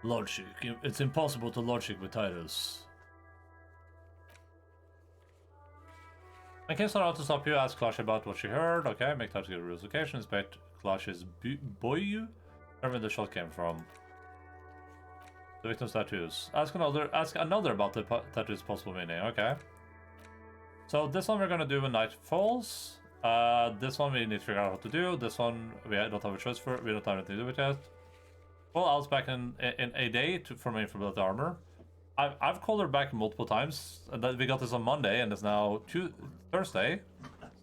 Logic. It's impossible to logic with Titus. In case not to stop you, ask Clash about what she heard. Okay, make Titus get a real location. Inspect Clash's boyu. Where the shot came from. The victim's tattoos. Ask another about the tattoo's possible meaning. Okay. So this one we're gonna do when night falls. This one we need to figure out how to do. This one we don't have a choice for. We don't have anything to do with it. Well, I was back in a day for my infrared armor. I've called her back multiple times. And we got this on Monday, and it's now Thursday.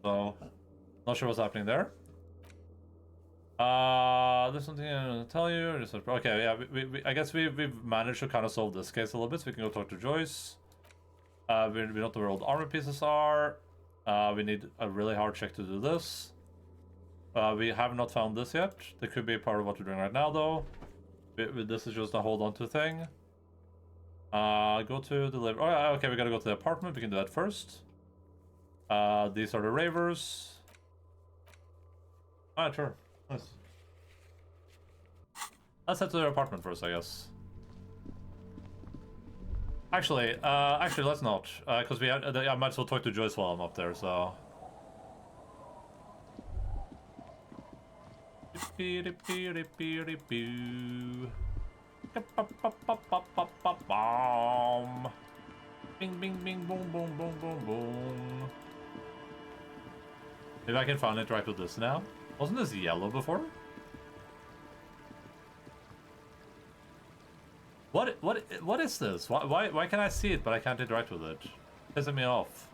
So, not sure what's happening there. There's something I'm gonna tell you. Okay, yeah, I guess we've managed to kind of solve this case a little bit, so we can go talk to Joyce. We don't know where all the armor pieces are. We need a really hard check to do this. We have not found this yet. That could be a part of what we're doing right now, though. This is just a hold on to thing. Go to deliver. Oh, yeah, okay, we gotta go to the apartment. We can do that first. These are the ravers. Alright, sure. Nice. Let's head to their apartment first, I guess. Actually, let's not, because I might as well talk to Joyce while I'm up there. So. Bing, bing, bing, boom, boom, boom, boom, boom. Maybe I can finally interact with this now. Wasn't this yellow before? What is this? Why can I see it but I can't interact with it? Pissing me off.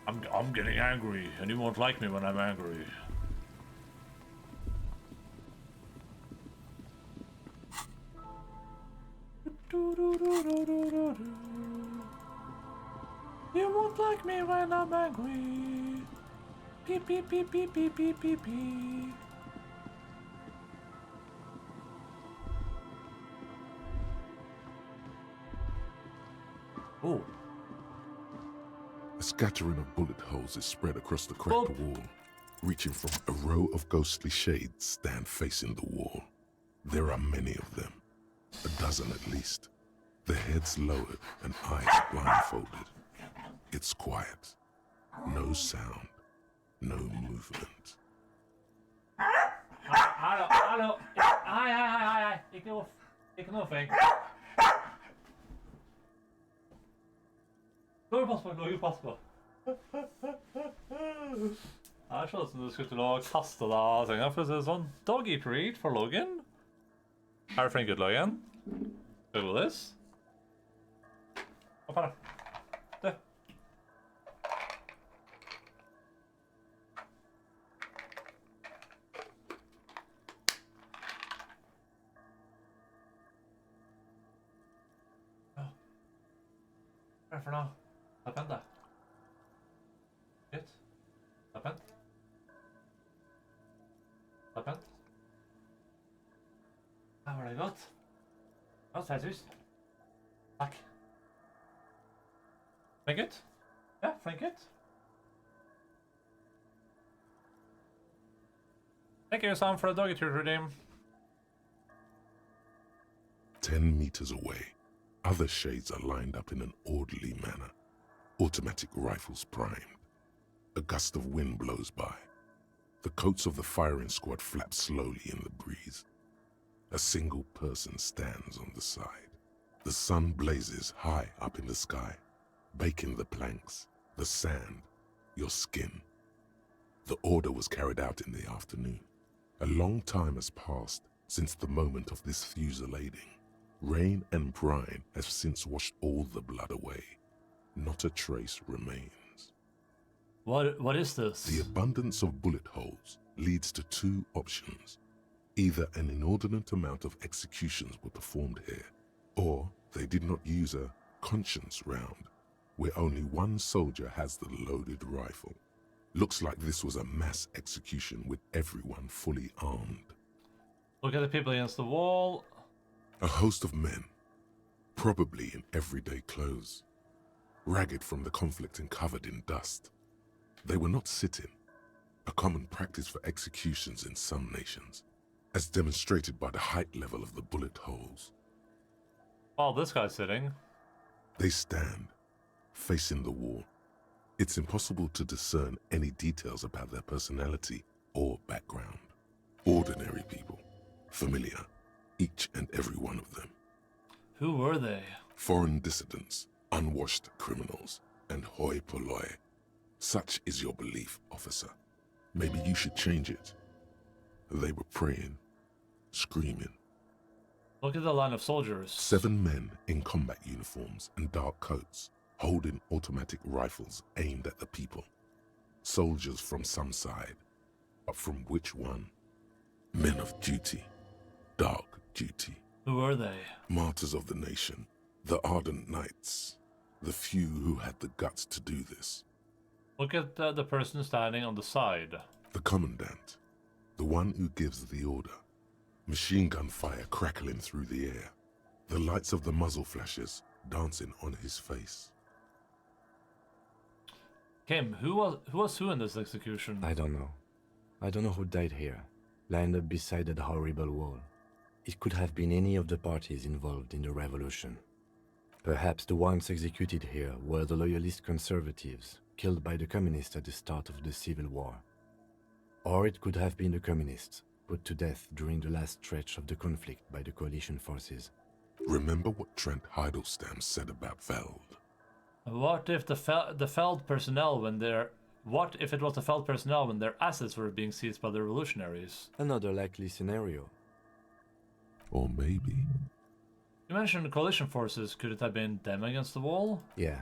I'm getting angry, and you won't like me when I'm angry. You won't like me when I'm angry. Beep beep beep beep beep beep beep beep. Oh. A scattering of bullet holes is spread across the cracked wall. Reaching from a row of ghostly shades stand facing the wall. There are many of them. A dozen at least. Their heads lowered and eyes blindfolded. It's quiet. No sound. No movement. Hallo. Hei. Ikke noe fake. Låg pass på. Det ser ut som du skulle til å kaste deg av senga, for å si det sånn. Doggy treat for Logan. Are you feeling good, Logan? Good with this? Opp her, da. Du. for noe? Slapp hen, da. Shit. Slapp hen. Slapp hen. Ja, var det godt? Ja, sveitshus. Takk. Flink gutt. Ja, flink gutt. Thank you, Sam, for the doggy treat redeem. 10 meters away, other shades are lined up in an orderly manner. Automatic rifles primed. A gust of wind blows by. The coats of the firing squad flap slowly in the breeze. A single person stands on the side. The sun blazes high up in the sky, baking the planks, the sand, your skin. The order was carried out in the afternoon. A long time has passed since the moment of this fusillading. Rain and brine have since washed all the blood away. Not a trace remains. What is this? The abundance of bullet holes leads to two options. Either an inordinate amount of executions were performed here, or they did not use a conscience round, where only one soldier has the loaded rifle. Looks like this was a mass execution with everyone fully armed. Look at the people against the wall. A host of men, probably in everyday clothes, ragged from the conflict and covered in dust. They were not sitting, a common practice for executions in some nations, as demonstrated by the height level of the bullet holes. Oh, this guy's sitting. They stand, facing the wall. It's impossible to discern any details about their personality or background. Ordinary people, familiar, each and every one of them. Who were they? Foreign dissidents, unwashed criminals, and hoi polloi. Such is your belief, officer. Maybe you should change it. They were praying, screaming. Look at the line of soldiers. 7 men in combat uniforms and dark coats, holding automatic rifles aimed at the people. Soldiers from some side, but from which one? Men of duty, dark duty. Who were they? Martyrs of the nation, the ardent knights, the few who had the guts to do this. Look at the person standing on the side. The commandant, the one who gives the order. Machine gun fire crackling through the air, the lights of the muzzle flashes dancing on his face. Kim, who was who in this execution? I don't know. I don't know who died here, lined up beside that horrible wall. It could have been any of the parties involved in the revolution. Perhaps the ones executed here were the loyalist conservatives, killed by the communists at the start of the Civil War. Or it could have been the communists, put to death during the last stretch of the conflict by the coalition forces. Remember what Trent Heidelstein said about Veld? What if the Feld personnel What if it was the Feld personnel when their assets were being seized by the revolutionaries? Another likely scenario. Or maybe... You mentioned coalition forces. Could it have been them against the wall? Yeah.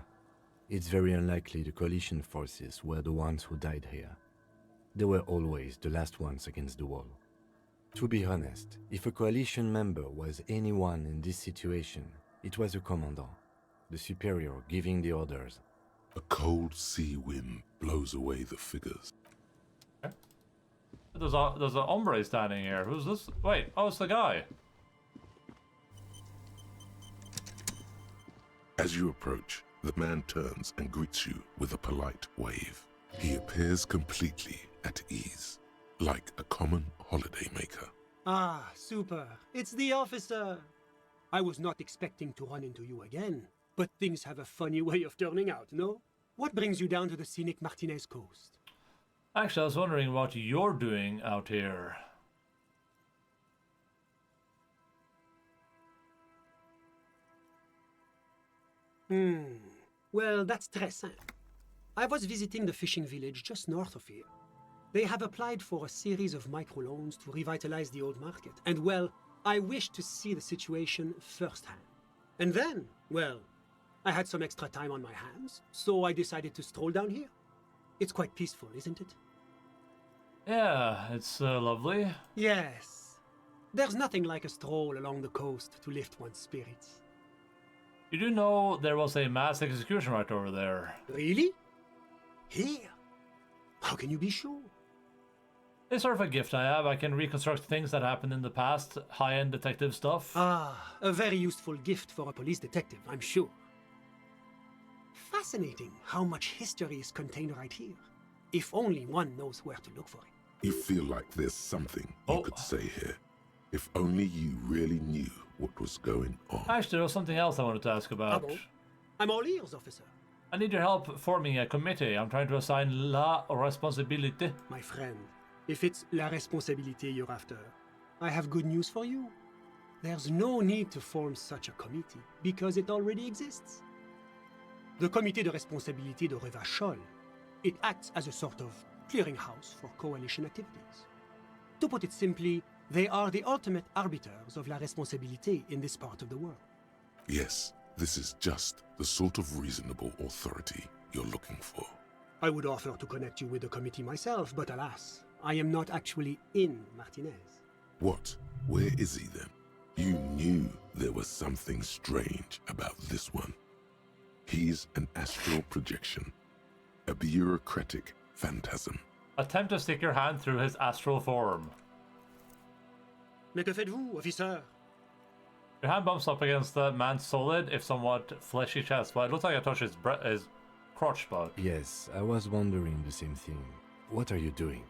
It's very unlikely the coalition forces were the ones who died here. They were always the last ones against the wall. To be honest, if a coalition member was anyone in this situation, it was a commandant, the superior giving the orders. A cold sea wind blows away the figures. Okay. There's a hombre standing here. Who's this? Wait, oh, it's the guy. As you approach, the man turns and greets you with a polite wave. He appears completely at ease, like a common holidaymaker. Ah, super. It's the officer. I was not expecting to run into you again, but things have a funny way of turning out, no? What brings you down to the scenic Martinez coast? Actually, I was wondering what you're doing out here. Well, that's très simple. I was visiting the fishing village just north of here. They have applied for a series of microloans to revitalize the old market. And well, I wished to see the situation firsthand. And then, well, I had some extra time on my hands, so I decided to stroll down here. It's quite peaceful, isn't it? Yeah, it's lovely. Yes. There's nothing like a stroll along the coast to lift one's spirits. You do know there was a mass execution right over there. Really? Here? How can you be sure? It's sort of a gift I have. I can reconstruct things that happened in the past, high-end detective stuff. Ah, a very useful gift for a police detective, I'm sure. Fascinating how much history is contained right here. If only one knows where to look for it. You feel like there's something you could say here. If only you really knew what was going on. Actually, there was something else I wanted to ask about. I'm all ears, officer. I need your help forming a committee. I'm trying to assign la responsabilité. My friend, if it's la responsabilité you're after, I have good news for you. There's no need to form such a committee, because it already exists. The Comité de Responsabilité de Revachol, it acts as a sort of clearinghouse for coalition activities. To put it simply, they are the ultimate arbiters of la responsabilité in this part of the world. Yes, this is just the sort of reasonable authority you're looking for. I would offer to connect you with the committee myself, but alas, I am not actually in Martinez. What? Where is he then? You knew there was something strange about this one. He's an astral projection, a bureaucratic phantasm. Attempt to stick your hand through his astral form. Mais que faites-vous, officer? Your hand bumps up against the man's solid, if somewhat fleshy chest, but it looks like I touched his crotch spot. Yes, I was wondering the same thing. What are you doing?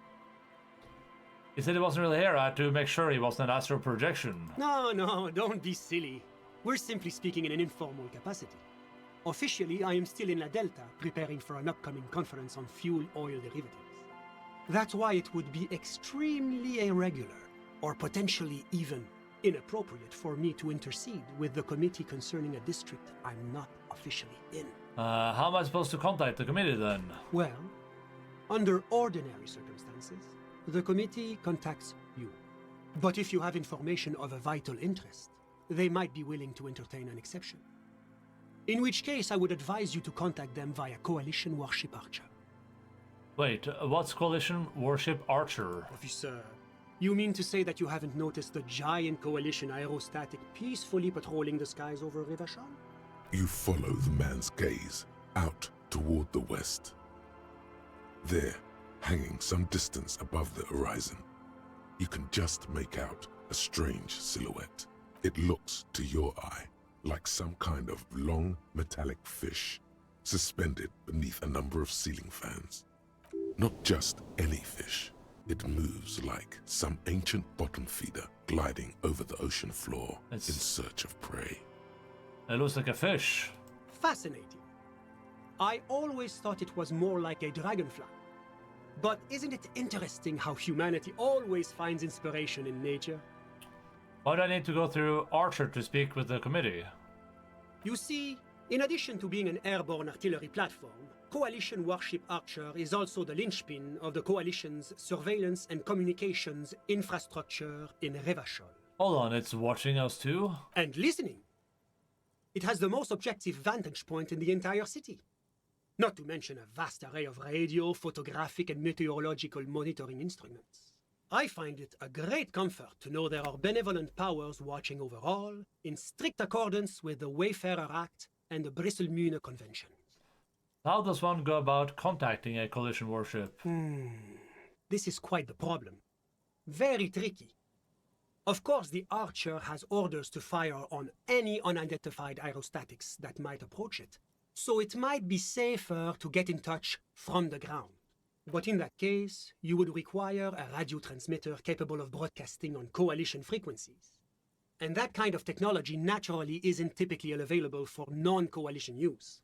He said he wasn't really here. I had to make sure he wasn't an astral projection. No, don't be silly. We're simply speaking in an informal capacity. Officially, I am still in La Delta, preparing for an upcoming conference on fuel oil derivatives. That's why it would be extremely irregular, or potentially even inappropriate for me to intercede with the committee concerning a district I'm not officially in. How am I supposed to contact the committee then? Well, under ordinary circumstances, the committee contacts you. But if you have information of a vital interest, they might be willing to entertain an exception. In which case, I would advise you to contact them via Coalition Warship Archer. Wait, what's Coalition Warship Archer? Officer, you mean to say that you haven't noticed the giant Coalition aerostatic peacefully patrolling the skies over Revachol? You follow the man's gaze out toward the west. There, hanging some distance above the horizon, you can just make out a strange silhouette. It looks, to your eye, like some kind of long metallic fish suspended beneath a number of ceiling fans. Not just any fish. It moves like some ancient bottom feeder gliding over the ocean floor in search of prey. It looks like a fish. Fascinating. I always thought it was more like a dragonfly. But isn't it interesting how humanity always finds inspiration in nature? Why do I need to go through Archer to speak with the committee? You see, in addition to being an airborne artillery platform, Coalition Warship Archer is also the linchpin of the Coalition's surveillance and communications infrastructure in Revachol. Hold on, it's watching us too? And listening. It has the most objective vantage point in the entire city. Not to mention a vast array of radio, photographic, and meteorological monitoring instruments. I find it a great comfort to know there are benevolent powers watching over all, in strict accordance with the Wayfarer Act and the Bristol-Mune Convention. How does one go about contacting a Coalition warship? This is quite the problem. Very tricky. Of course, the Archer has orders to fire on any unidentified aerostatics that might approach it, so it might be safer to get in touch from the ground. But in that case, you would require a radio transmitter capable of broadcasting on Coalition frequencies. And that kind of technology naturally isn't typically available for non-Coalition use.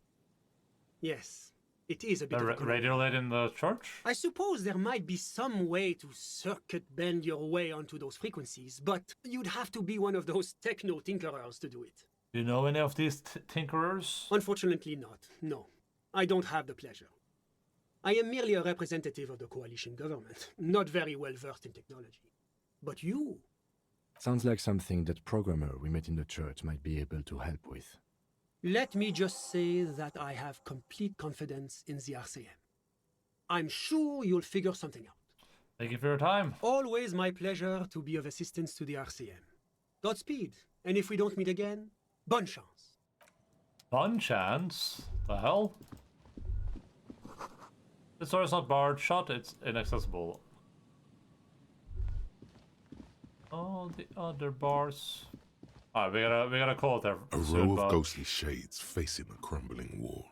Yes, it is a bit of a radio led in the church? I suppose there might be some way to circuit bend your way onto those frequencies, but you'd have to be one of those techno-tinkerers to do it. Do you know any of these tinkerers? Unfortunately not, no. I don't have the pleasure. I am merely a representative of the Coalition government, not very well versed in technology. But you? Sounds like something that programmer we met in the church might be able to help with. Let me just say that I have complete confidence in the RCM. I'm sure you'll figure something out. Thank you for your time. Always my pleasure to be of assistance to the RCM. Godspeed, and if we don't meet again, bonne chance. Fun chance? The hell? This door is not barred shut, it's inaccessible. All the other bars. Alright, we gotta call it there. A row of ghostly shades facing a crumbling wall.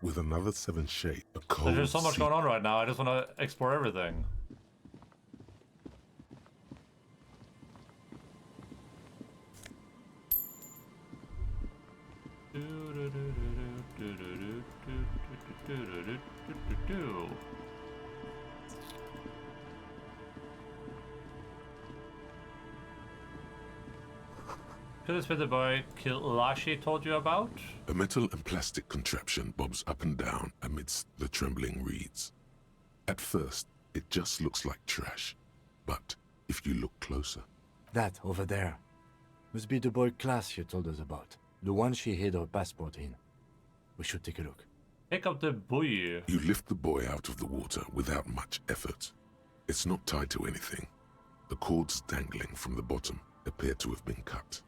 With another 7 shades, a cold There's so much sea- going on right now, I just wanna explore everything. Could this be the boy Kilashi told you about? A metal and plastic contraption bobs up and down amidst the trembling reeds. At first, it just looks like trash. But if you look closer... That, over there. Must be the boy Class you told us about. The one she hid her passport in. We should take a look. Pick up the boy. You lift the boy out of the water without much effort. It's not tied to anything. The cords dangling from the bottom appear to have been cut.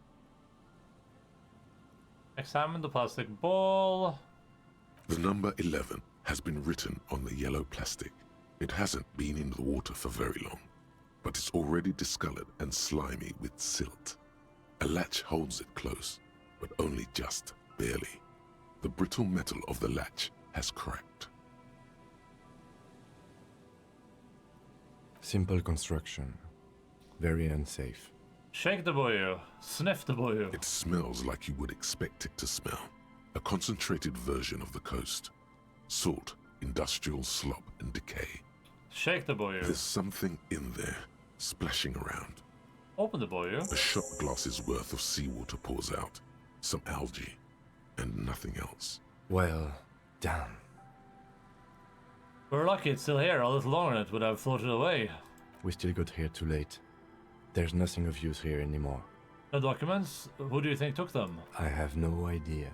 Examine the plastic ball. The number 11 has been written on the yellow plastic. It hasn't been in the water for very long, but it's already discolored and slimy with silt. A latch holds it close, but only just barely. The brittle metal of the latch has cracked. Simple construction. Very unsafe. Shake the boy. Sniff the boy. It smells like you would expect it to smell. A concentrated version of the coast. Salt, industrial slop, and decay. Shake the boy. There's something in there, splashing around. Open the boy. A shot glass's worth of seawater pours out. Some algae, and nothing else. Well, damn. We're lucky it's still here. A little longer and it would have floated away. We still got here too late. There's nothing of use here anymore. The documents? Who do you think took them? I have no idea.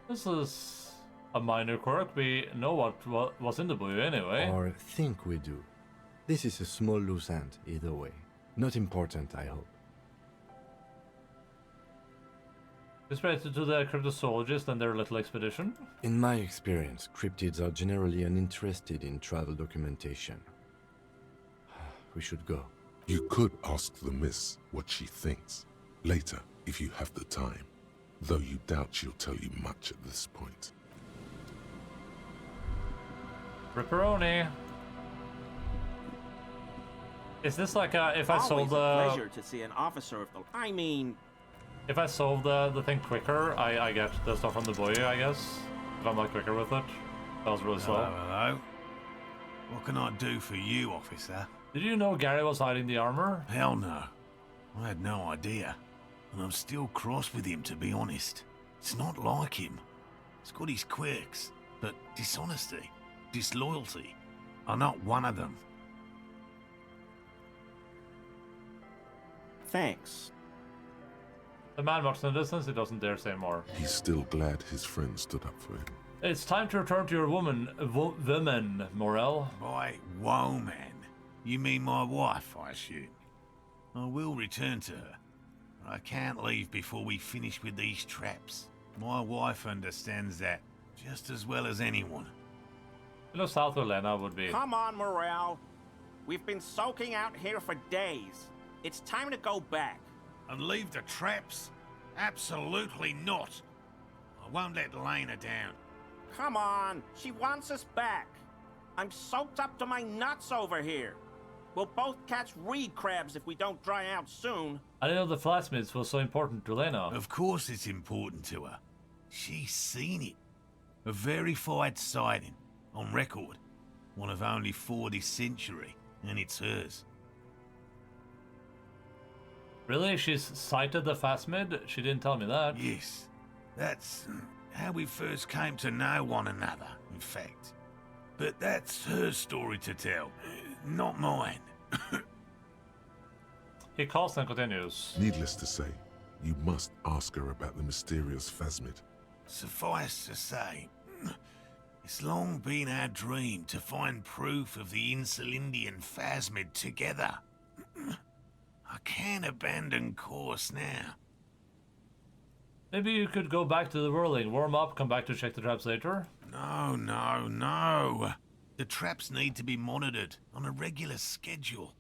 This is a minor quirk. We know what was in the buoy anyway. Or think we do. This is a small loose end, either way. Not important, I hope. It's related to the cryptozoologists and their little expedition? In my experience, cryptids are generally uninterested in travel documentation. We should go. You could ask the miss what she thinks. Later, if you have the time. Though you doubt she'll tell you much at this point. Ripperoni. Is this like if I Always solve a pleasure to see an officer of the... I mean... If I solve the thing quicker, I get the stuff from the buoy, I guess. If I'm like quicker with it. That was really slow. Hello. What can I do for you, officer? Did you know Gary was hiding the armor? Hell no. I had no idea. And I'm still cross with him, to be honest. It's not like him. He's got his quirks, but dishonesty, disloyalty are not one of them. Thanks. The man walks in the distance, he doesn't dare say more. He's still glad his friend stood up for him. It's time to return to your woman, Morel. My woman? You mean my wife, I assume? I will return to her. I can't leave before we finish with these traps. My wife understands that just as well as anyone. You know, South Elena would be... Come on, Morale. We've been soaking out here for days. It's time to go back. And leave the traps? Absolutely not. I won't let Lena down. Come on, she wants us back. I'm soaked up to my nuts over here. We'll both catch reed crabs if we don't dry out soon. I didn't know the flatsmiths was so important to Lena. Of course it's important to her. She's seen it. A verified sighting, on record. One of only 4 this century, and it's hers. Really? She's sighted the phasmid? She didn't tell me that. Yes. That's how we first came to know one another, in fact. But that's her story to tell, not mine. He calls and continues. Needless to say, you must ask her about the mysterious phasmid. Suffice to say, it's long been our dream to find proof of the Insulindian phasmid together. I can't abandon course now. Maybe you could go back to the whirling, warm up, come back to check the traps later. No, no, no. The traps need to be monitored on a regular schedule.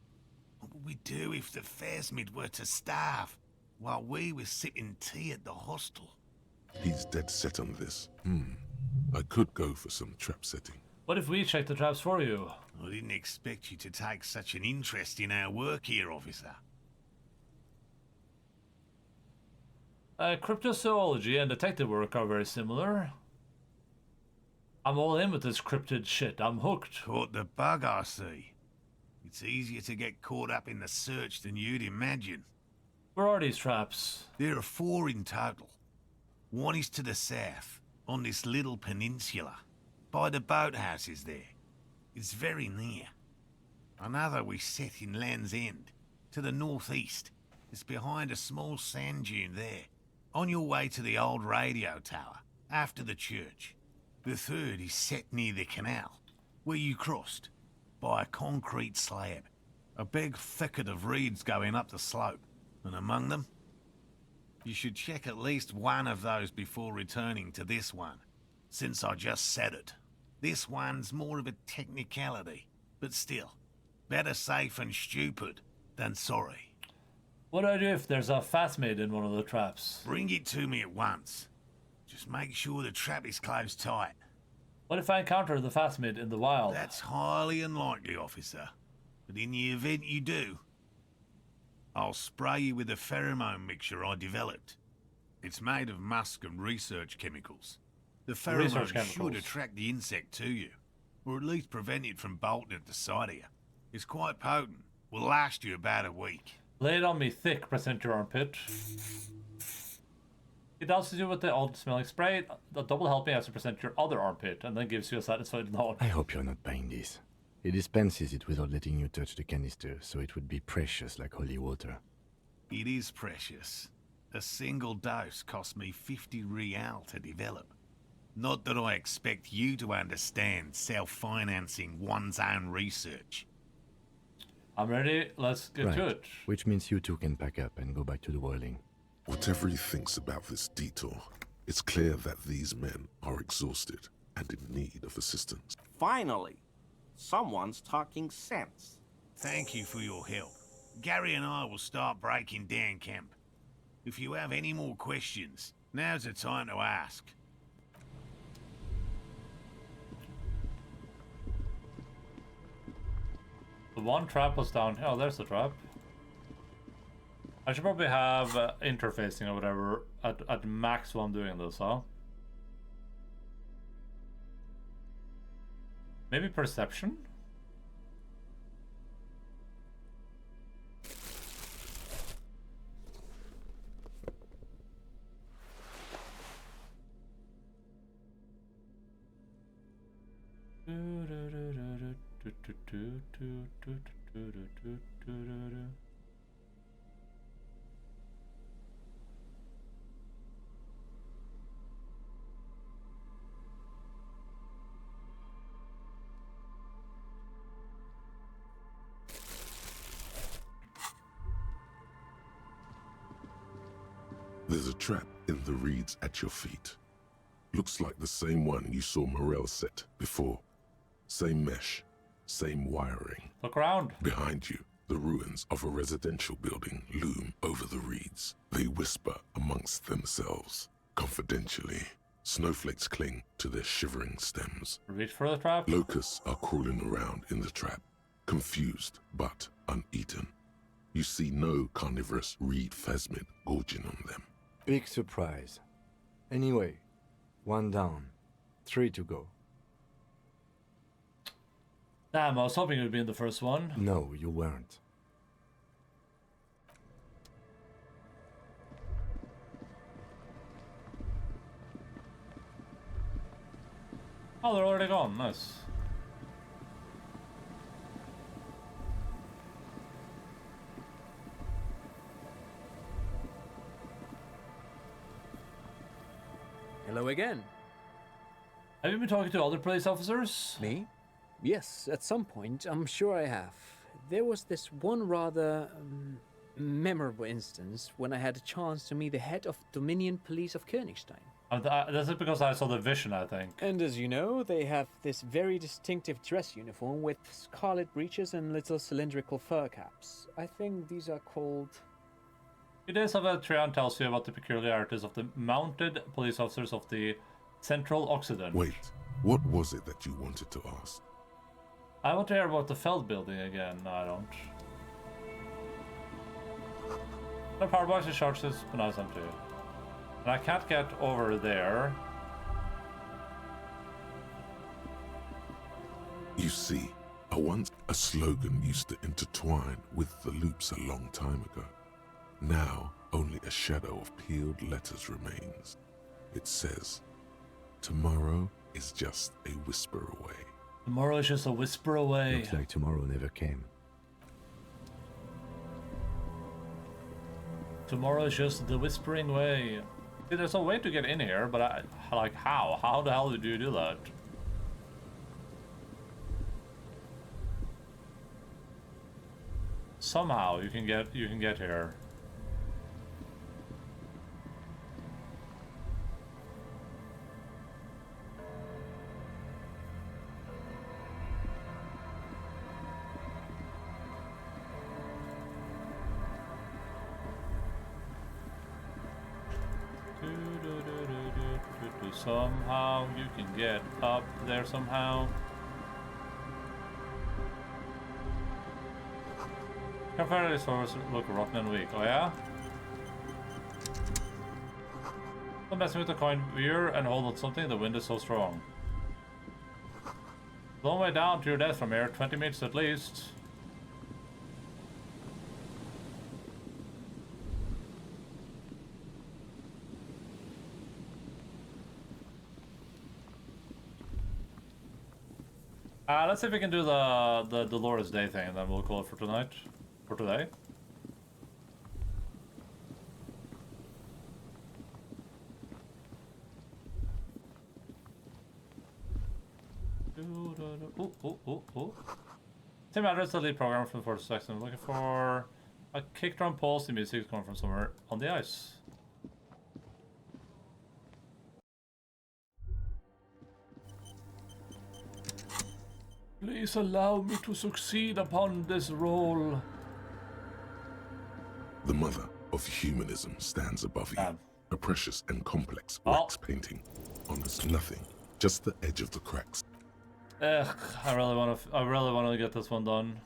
What would we do if the Phasmid were to starve while we were sipping tea at the hostel? He's dead set on this. I could go for some trap setting. What if we check the traps for you? I didn't expect you to take such an interest in our work here, officer. Cryptozoology and detective work are very similar. I'm all in with this cryptid shit. I'm hooked. Caught the bug, I see. It's easier to get caught up in the search than you'd imagine. Where are these traps? There are 4 in total. One is to the south, on this little peninsula, by the boathouses there. It's very near. Another we set in Land's End, to the northeast. It's behind a small sand dune there, on your way to the old radio tower, after the church. The third is set near the canal, where you crossed, by a concrete slab. A big thicket of reeds going up the slope, and among them, you should check at least one of those before returning to this one, since I just said it. This one's more of a technicality, but still, better safe and stupid than sorry. What do I do if there's a Phasmid in one of the traps? Bring it to me at once. Just make sure the trap is closed tight. What if I encounter the Phasmid in the wild? That's highly unlikely, officer. But in the event you do, I'll spray you with a pheromone mixture I developed. It's made of musk and research chemicals. The pheromone should attract the insect to you, or at least prevent it from bolting at the sight of you. It's quite potent. Will last you about a week. Lay it on me thick, present your armpit. It dousses you with the odd smelling spray, the double helping as you present your other armpit, and then gives you a satisfied nod. I hope you're not buying this. It dispenses it without letting you touch the canister, so it would be precious like holy water. It is precious. A single dose cost me 50 real to develop. Not that I expect you to understand self-financing one's own research. I'm ready, let's get to it. Which means you two can pack up and go back to the whirling. Whatever he thinks about this detour, it's clear that these men are exhausted and in need of assistance. Finally, someone's talking sense. Thank you for your help. Gary and I will start breaking down camp. If you have any more questions, now's the time to ask. The one trap was down. Oh, there's the trap. I should probably have interfacing or whatever at max while I'm doing this, huh? Maybe perception? There's a trap in the reeds at your feet. Looks like the same one you saw Morel set before. Same mesh, same wiring. Look around. Behind you, the ruins of a residential building loom over the reeds. They whisper amongst themselves. Confidentially, snowflakes cling to their shivering stems. Reach for the trap. Locusts are crawling around in the trap, confused but uneaten. You see no carnivorous reed phasmid gorging on them. Big surprise. Anyway, 1 down, 3 to go. Damn, I was hoping it would be in the first one. No, you weren't. Oh, they're already gone. Nice. Hello again. Have you been talking to other police officers? Me? Yes, at some point, I'm sure I have. There was this one rather memorable instance when I had a chance to meet the head of Dominion Police of Königstein. That's it because I saw the vision, I think. And as you know, they have this very distinctive dress uniform with scarlet breeches and little cylindrical fur caps. I think these are called... Few days of Trian tells you about the peculiarities of the mounted police officers of the Central Occident. Wait, what was it that you wanted to ask? I want to hear about the Feld building again. No, I don't. The power box is charged, but now it's empty. And I can't get over there. You see, a slogan used to intertwine with the loops a long time ago. Now, only a shadow of peeled letters remains. It says, tomorrow is just a whisper away. Tomorrow is just a whisper away. Looks like tomorrow never came. Tomorrow is just the whispering way. See, there's a way to get in here, but like how? How the hell do you do that? Somehow you can get here. Somehow you can get up there somehow. Compare these floors look rotten and weak. Oh yeah? I'm messing with the coin veer and hold on something, the wind is so strong. Long way down to your death from here, 20 minutes at least. Let's see if we can do the Dolores Day thing, and then we'll call it for tonight. For today. Same address, the lead program from the first section. I'm looking for a kick drum pulse. The music is coming from somewhere on the ice. Please allow me to succeed upon this role. The mother of humanism stands above you. A precious and complex wax painting. Honest nothing, just the edge of the cracks. Ugh, I really want to get this one done.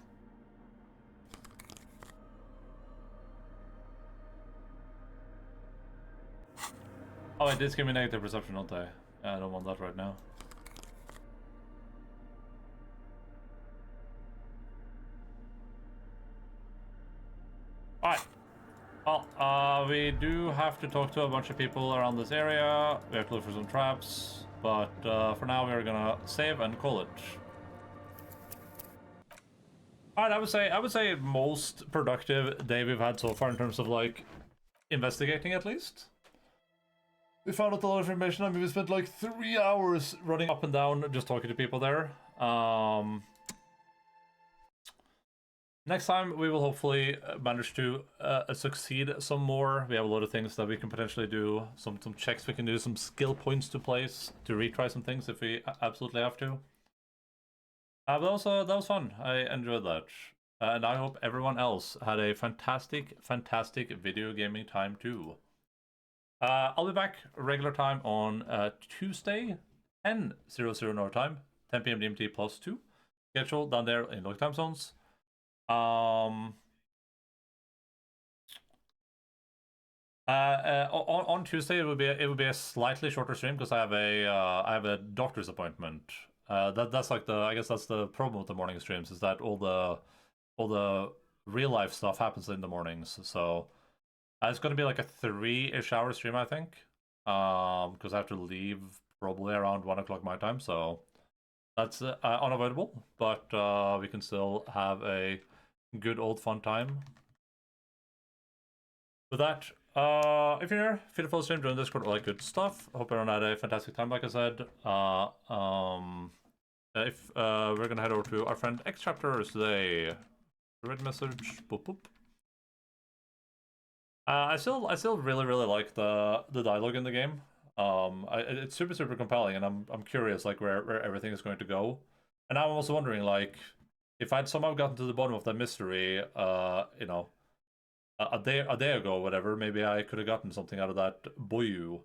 Oh, it did give me negative perception, don't they? Yeah, I don't want that right now. Alright. Well, we do have to talk to a bunch of people around this area. We have to look for some traps. But for now, we're gonna save and call it. Alright, I would say most productive day we've had so far in terms of like investigating at least. We found out a lot of information. I mean, we spent like 3 hours running up and down just talking to people there. Next time we will hopefully manage to succeed some more. We have a lot of things that we can potentially do. Some checks we can do, some skill points to place to retry some things if we absolutely have to. But also, that was fun. I enjoyed that. And I hope everyone else had a fantastic video gaming time too. I'll be back regular time on Tuesday, 10:00 North time, 10 PM DMT +2. Schedule down there in local time zones. On Tuesday it would be a slightly shorter stream because I have a doctor's appointment. That's like I guess that's the problem with the morning streams, is that all the real life stuff happens in the mornings. So it's going to be like a 3-ish hour stream, I think, because I have to leave probably around 1 o'clock my time. So that's unavoidable, but we can still have a good old fun time. With that, if you're here, feel free to stream, join Discord, all that good stuff. Hope everyone had a fantastic time, like I said. If we're gonna head over to our friend X Chapters today. Red message, boop boop. I still really like the dialogue in the game. It's super compelling, and I'm curious like where everything is going to go. And I'm also wondering like if I'd somehow gotten to the bottom of that mystery, you know, a day ago, or whatever, maybe I could have gotten something out of that Boyu.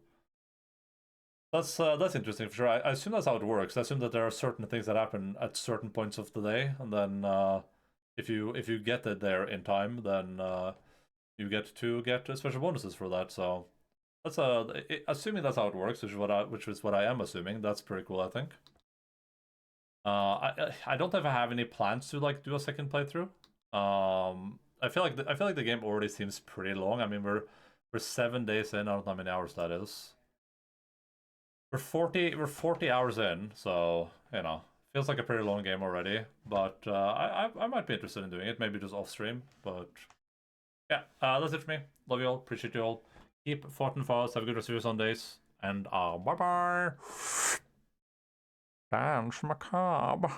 That's interesting for sure. I assume that's how it works. I assume that there are certain things that happen at certain points of the day, and then if you get it there in time, then you get to get special bonuses for that. So that's assuming that's how it works, which is what I am assuming. That's pretty cool, I think. I don't ever have any plans to like do a second playthrough. I feel like the game already seems pretty long. I mean, we're 7 days in. I don't know how many hours that is. We're 40 hours in, so you know, feels like a pretty long game already. But I might be interested in doing it. Maybe just off stream. But yeah, that's it for me. Love you all. Appreciate you all. Keep fighting fast. Have a good rest of your Sundays. And bye bye. Dance macabre.